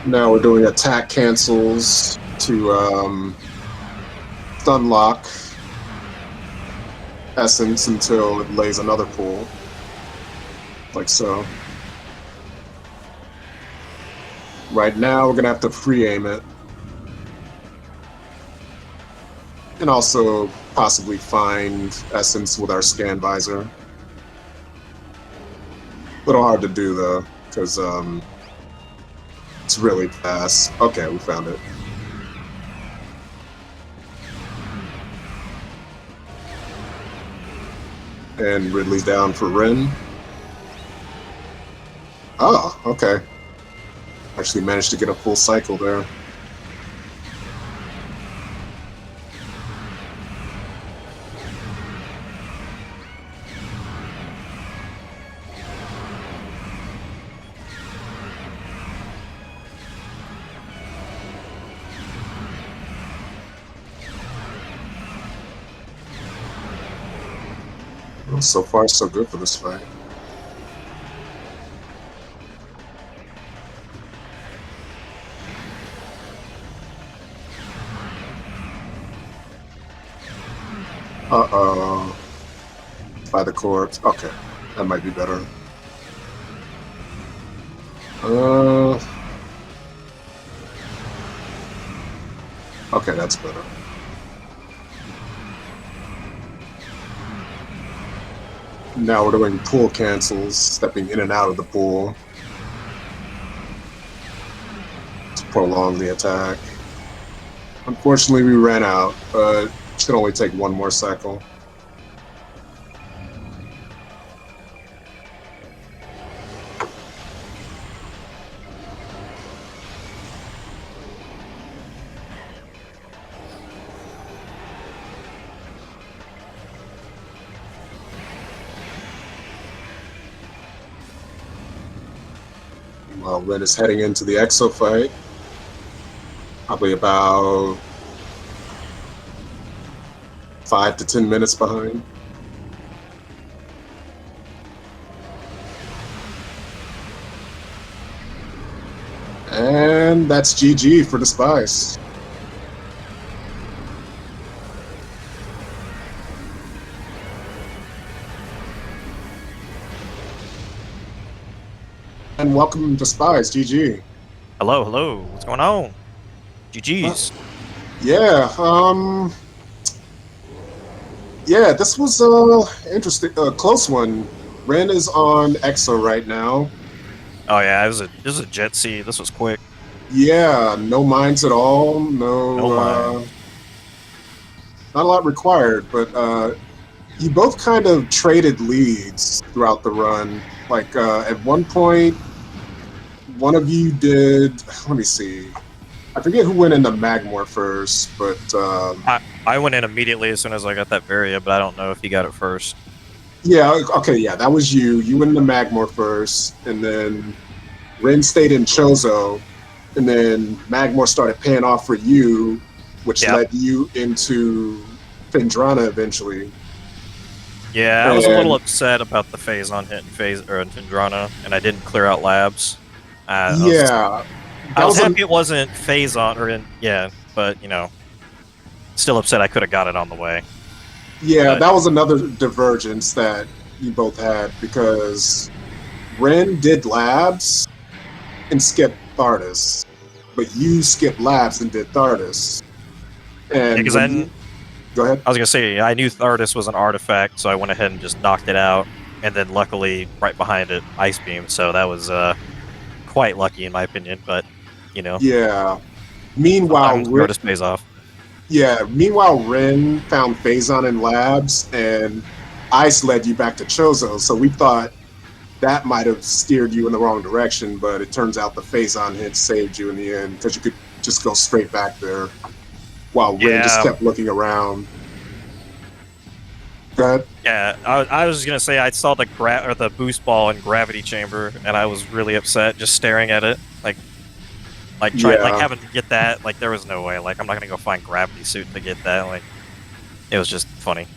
Now we're doing attack cancels to stun lock Essence until it lays another pool, like so. Right now we're gonna have to free aim it, and also possibly find Essence with our scan visor. A little hard to do though, because it's really fast. Okay, we found it. And Ridley's down for Ren. Oh, okay. Actually managed to get a full cycle there. Well, so far, so good for this fight. Uh-oh. By the corpse. Okay, that might be better. Okay, that's better. Now we're doing pool cancels, stepping in and out of the pool to prolong the attack. Unfortunately, we ran out, but should only take one more cycle. While Ren is heading into the Exo fight, probably about 5 to 10 minutes behind. And that's GG for Dispize. And welcome to Dispize, GG. Hello, hello. What's going on? GG's. Yeah, this was interesting, close one. Ren is on Exo right now. Oh yeah, it was a jet C. This was quick. Yeah, no mines at all. No not a lot required, but you both kind of traded leads throughout the run. Like at one point, one of you did. Let me see. I forget who went into Magmore first, but I went in immediately as soon as I got that Varia, but I don't know if he got it first. Yeah, okay, yeah, that was you. You went into Magmore first, and then Ren stayed in Chozo, and then Magmore started paying off for you, which led you into Phendrana eventually. Yeah, I was a little upset about the Phazon hitting Phendrana, and I didn't clear out labs. I was happy it wasn't Phazon but you know, still upset I could have got it on the way. Yeah, that was another divergence that you both had, because Ren did labs and skipped Thardus, but you skipped labs and did Thardus. And yeah, go ahead. I was gonna say I knew Thardus was an artifact, so I went ahead and just knocked it out. and then luckily right behind it, Ice Beam. So that was quite lucky in my opinion. But you know, Yeah. Meanwhile, sometimes notice pays off. Yeah, meanwhile, Rin found Phazon in labs, and Ice led you back to Chozo, so we thought that might have steered you in the wrong direction, but it turns out the Phazon hit saved you in the end, because you could just go straight back there, while Rin just kept looking around. Go ahead. Yeah, I was gonna say I saw the boost ball in Gravity Chamber, and I was really upset just staring at it, having to get that. Like there was no way. Like I'm not gonna go find Gravity Suit to get that. Like it was just funny.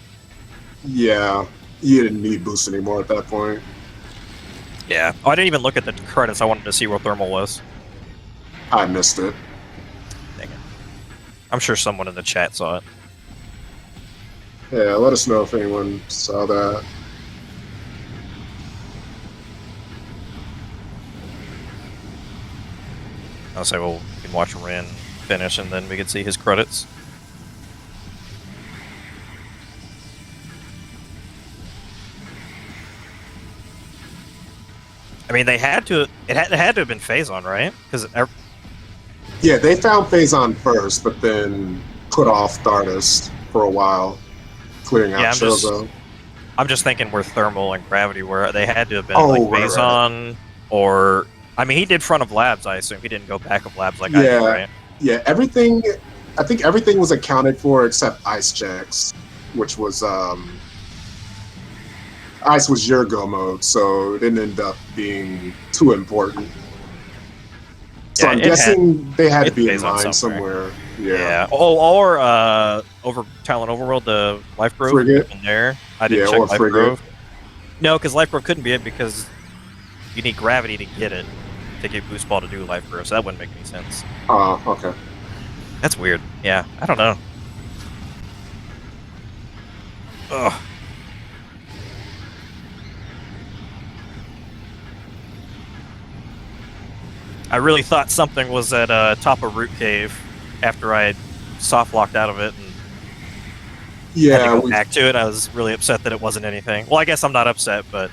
Yeah, you didn't need boost anymore at that point. Yeah. Oh, I didn't even look at the credits. I wanted to see where Thermal was. I missed it. Dang it. I'm sure someone in the chat saw it. Yeah, let us know if anyone saw that. I'll say, well, we can watch Rin finish, and then we can see his credits. I mean, they had to. It had to have been Phazon, right? Because yeah, they found Phazon first, but then put off Stardust for a while, clearing out Chozo. I'm just thinking where Thermal and Gravity were. They had to have been Phazon, right. Or I mean, he did front of labs. I assume he didn't go back of labs like I did, right? Yeah, everything. I think everything was accounted for except ice checks, which was ice was your go mode, so it didn't end up being too important. So I'm guessing they had to be in line somewhere. Yeah. Oh, or over Talon Overworld, the Life Grove Frigate in there. I didn't check Life Grove. No, because Life Grove couldn't be it because you need Gravity to get it to get Boost Ball to do Life Grove, so that wouldn't make any sense. Oh, okay. That's weird. Yeah, I don't know. Ugh. I really thought something was at top of Root Cave after I had soft locked out of it and had to go back to it. I was really upset that it wasn't anything. Well, I guess I'm not upset, but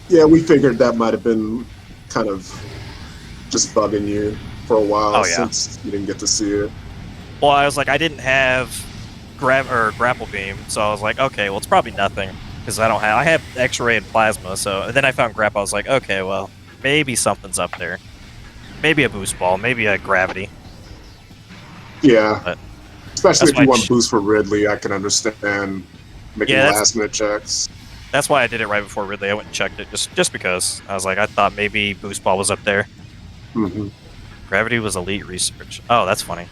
yeah, we figured that might have been kind of just bugging you for a while since you didn't get to see it. Well, I was like, I didn't have grapple beam, so I was like, okay, well, it's probably nothing because I have X-ray and plasma. So and then I found grapple. I was like, okay, well, maybe something's up there. Maybe a boost ball, maybe a gravity. Yeah, but especially if you want boost for Ridley, I can understand making last-minute checks. That's why I did it right before Ridley. I went and checked it just because I was like, I thought maybe boost ball was up there. Mm-hmm. Gravity was elite research. Oh, that's funny.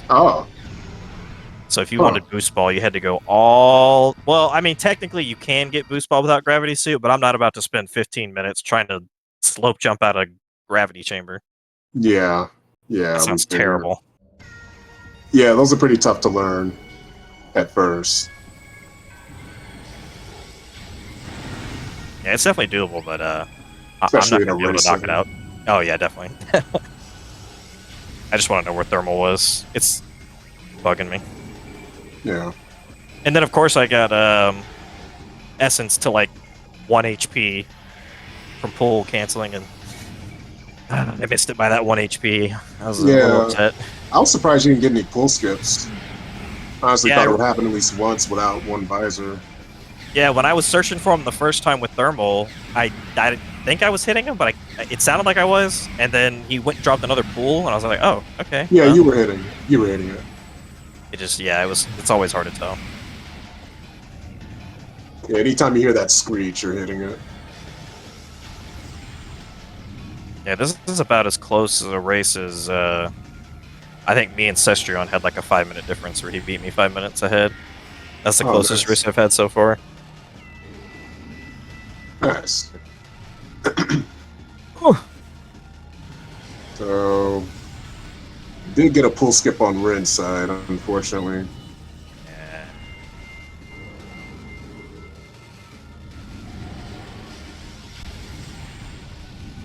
Oh. So if you wanted boost ball, you had to go all. Well, I mean, technically you can get boost ball without gravity suit, but I'm not about to spend 15 minutes trying to slope jump out of gravity chamber. Yeah, that sounds terrible. Yeah, those are pretty tough to learn at first. Yeah, it's definitely doable, but I'm not going to be able to knock it out. Oh yeah, definitely. I just want to know where thermal was. It's bugging me. Yeah. And then of course I got essence to like 1 HP from pull canceling, and I missed it by that 1 HP. I was a little upset. I was surprised you didn't get any pull skips. I honestly thought it would happen at least once without one visor. Yeah, when I was searching for him the first time with thermal, I think I was hitting him, but it sounded like I was. And then he went and dropped another pool, and I was like, oh, okay. Yeah, you were hitting. You were hitting it. It just, it's always hard to tell. Yeah, anytime you hear that screech, you're hitting it. Yeah, this is about as close as a race as, I think me and Cestrion had like a 5-minute difference where he beat me 5 minutes ahead. That's the closest race I've had so far. Nice. So, did get a pull skip on Rin's side, unfortunately. Yeah.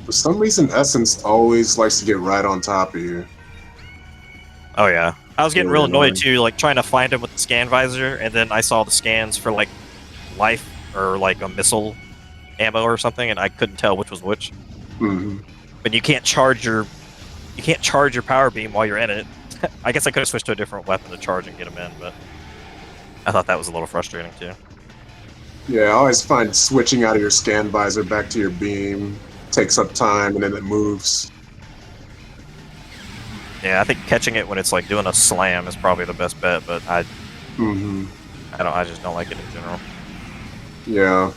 For some reason, Essence always likes to get right on top of you. Oh yeah. I was getting real annoyed too, like trying to find him with the scan visor, and then I saw the scans for like life or like a missile ammo or something, and I couldn't tell which was which. Mm-hmm. But you can't charge your power beam while you're in it. I guess I could have switched to a different weapon to charge and get them in, but I thought that was a little frustrating too. Yeah, I always find switching out of your scan visor back to your beam takes up time, and then it moves. Yeah, I think catching it when it's like doing a slam is probably the best bet, but I just don't like it in general. Yeah,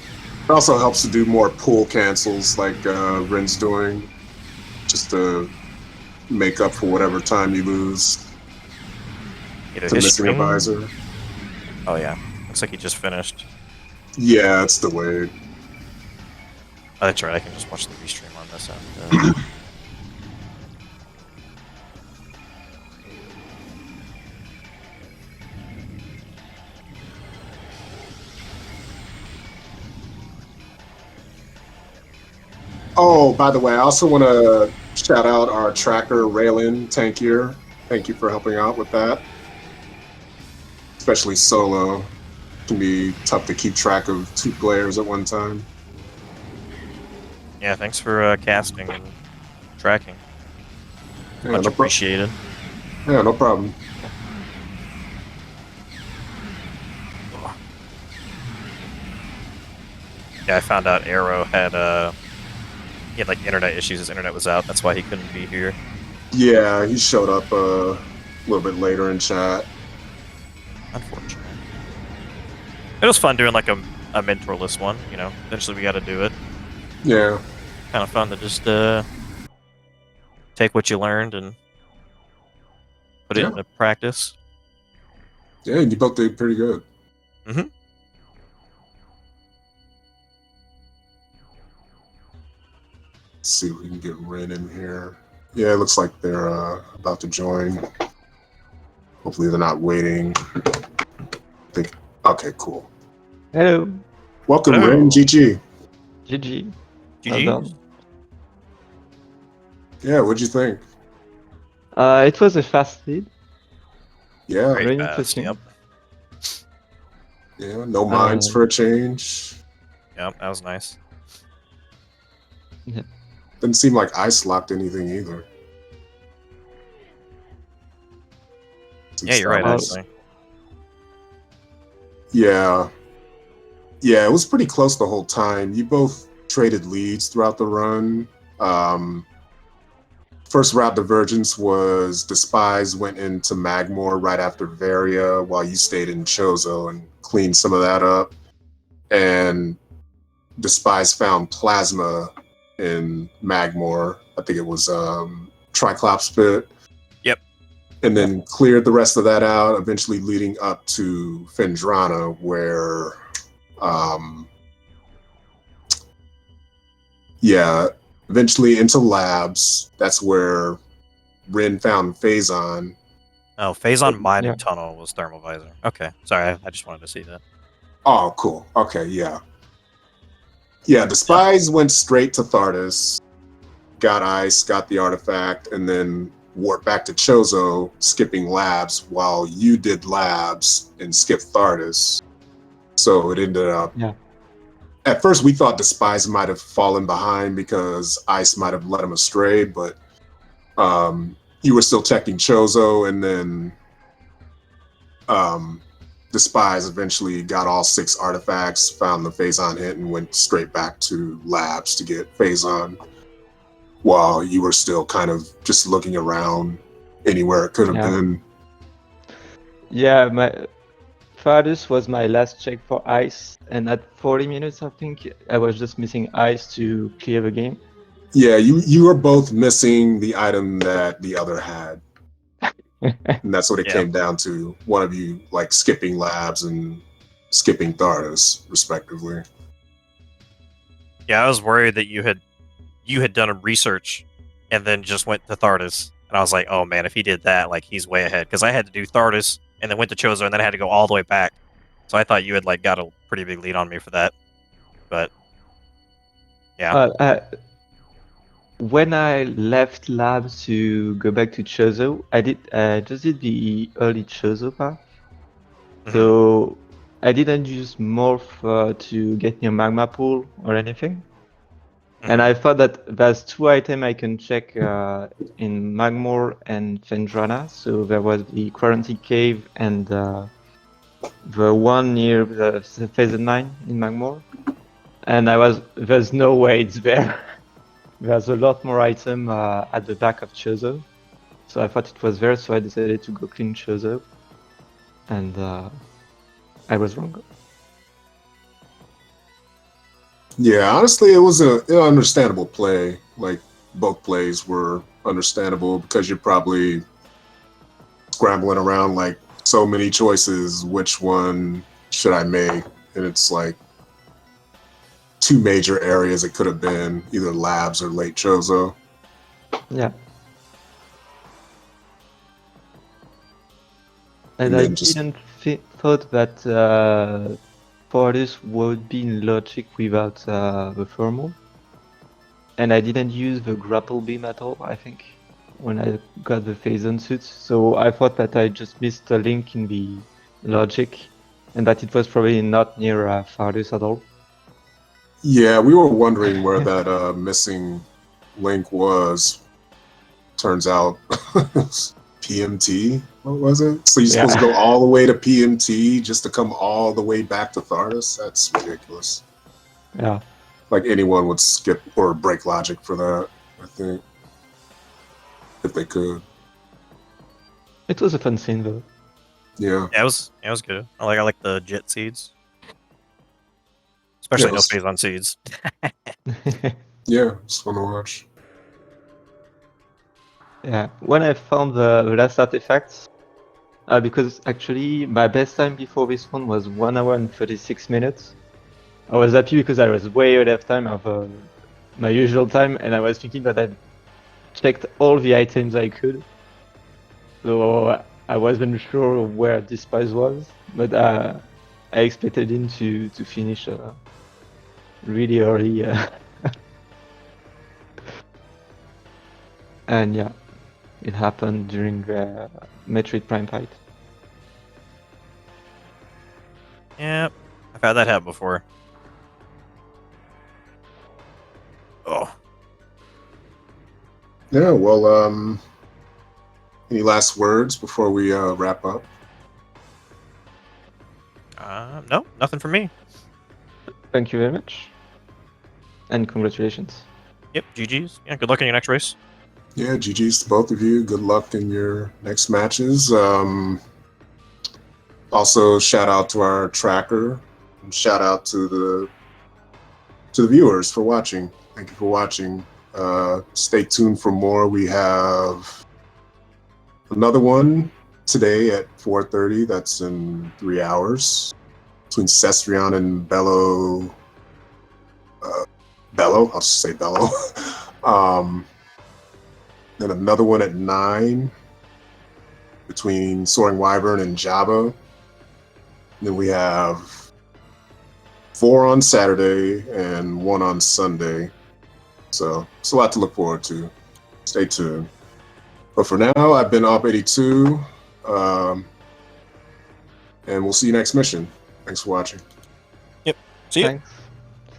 it also helps to do more pull cancels like Rin's doing, just to make up for whatever time you lose to missing a visor. Oh yeah, looks like he just finished. Yeah, it's delayed. Oh, that's right. I can just watch the restream on this end. Oh, by the way, I also want to shout out our tracker, Raylin Tankier. Thank you for helping out with that. Especially solo. It can be tough to keep track of 2 players at one time. Yeah, thanks for casting and tracking. Yeah, Much appreciated. Yeah, no problem. Yeah, I found out Arrow had he had like internet issues. His internet was out. That's why he couldn't be here. Yeah, he showed up a little bit later in chat. Unfortunate. It was fun doing like a mentorless one, you know. Eventually we got to do it. Yeah. Kind of fun to just take what you learned and put it into practice. Yeah, you both did pretty good. Mm-hmm. Let's see if we can get Rin in here. Yeah, it looks like they're about to join. Hopefully they're not waiting. Okay, cool. Hello. Welcome, Rin. GG. GG. GG. Well done. Yeah, what'd you think? It was a fast lead. Yeah. Very interesting. Yep. Yeah, no mines for a change. Yep, that was nice. Yeah. Didn't seem like ice locked anything either. Yeah, you're right, actually. Yeah. Yeah, it was pretty close the whole time. You both traded leads throughout the run. First route divergence was Dispize went into Magmore right after Varia while you stayed in Chozo and cleaned some of that up. And Dispize found Plasma in Magmore. I think it was Triclops Pit. Yep. And then cleared the rest of that out, eventually leading up to Phendrana, where eventually into labs. That's where Rin found Phazon. Oh, Phazon mining tunnel was thermal visor. Okay, sorry, I just wanted to see that. Oh, cool. Okay, yeah. Yeah, Dispize went straight to Thardus, got ice, got the artifact, and then warped back to Chozo, skipping labs while you did labs and skipped Thardus. So it ended up... Yeah. At first, we thought Dispize might have fallen behind because ice might have led him astray, but you were still checking Chozo, and then Dispize eventually got all 6 artifacts, found the Phazon hit, and went straight back to labs to get Phazon, while you were still kind of just looking around anywhere it could have been. Yeah, my Thardus was my last check for ice, and at 40 minutes, I think, I was just missing ice to clear the game. Yeah, you were both missing the item that the other had. And that's what it came down to. One of you like skipping labs and skipping Thardus, respectively. Yeah, I was worried that you had done a research and then just went to Thardus. And I was like, oh man, if he did that, like he's way ahead. Because I had to do Thardus and then went to Chozo and then I had to go all the way back. So I thought you had like got a pretty big lead on me for that. But yeah. When I left labs to go back to Chozo, I just did the early Chozo part. Mm-hmm. So I didn't use Morph to get near Magma Pool or anything. And I thought that there's 2 items I can check in Magmore and Fendrana. So there was the Quarantine Cave and the one near the Phase 9 in Magmore. And there's no way it's there. There's a lot more item at the back of Chozo. So I thought it was there, so I decided to go clean Chozo. And I was wrong. Yeah, honestly, it was an understandable play. Like, both plays were understandable because you're probably scrambling around like so many choices. Which one should I make? And it's like 2 major areas it could have been, either labs or late Chozo. Yeah. And I didn't thought that Fortis would be in logic without the thermal. And I didn't use the grapple beam at all, I think, when I got the Phazon suit. So I thought that I just missed a link in the logic and that it was probably not near Fortis at all. Yeah, we were wondering where that missing link was. Turns out PMT. What was it? So you're supposed to go all the way to PMT just to come all the way back to Thardus? That's ridiculous. Yeah. Like anyone would skip or break logic for that, I think. If they could. It was a fun scene though. Yeah. Yeah, it was good. I like the jet seeds. Especially no Phazon seeds. Yeah, it's fun to watch. Yeah, when I found the last artifacts, because actually my best time before this one was 1 hour and 36 minutes. I was happy because I was way ahead of time of my usual time, and I was thinking that I checked all the items I could. So I wasn't sure where Dispize was, but I expected him to finish really early. And yeah. It happened during the Metroid Prime fight. Yep, I've had that happen before. Oh. Yeah, well, any last words before we wrap up? No, nothing from me. Thank you very much. And congratulations. Yep, GG's. Yeah, good luck in your next race. Yeah, GG's to both of you. Good luck in your next matches. Also, shout out to our tracker. And shout out to the viewers for watching. Thank you for watching. Stay tuned for more. We have another one today at 4:30. That's in 3 hours between Cestrion and Bello. I'll just say Bello. Then another one at 9 between Soaring Wyvern and Jabba. Then we have 4 on Saturday and 1 on Sunday. So it's a lot to look forward to. Stay tuned. But for now, I've been Op82. And we'll see you next mission. Thanks for watching. Yep. See you. Thanks.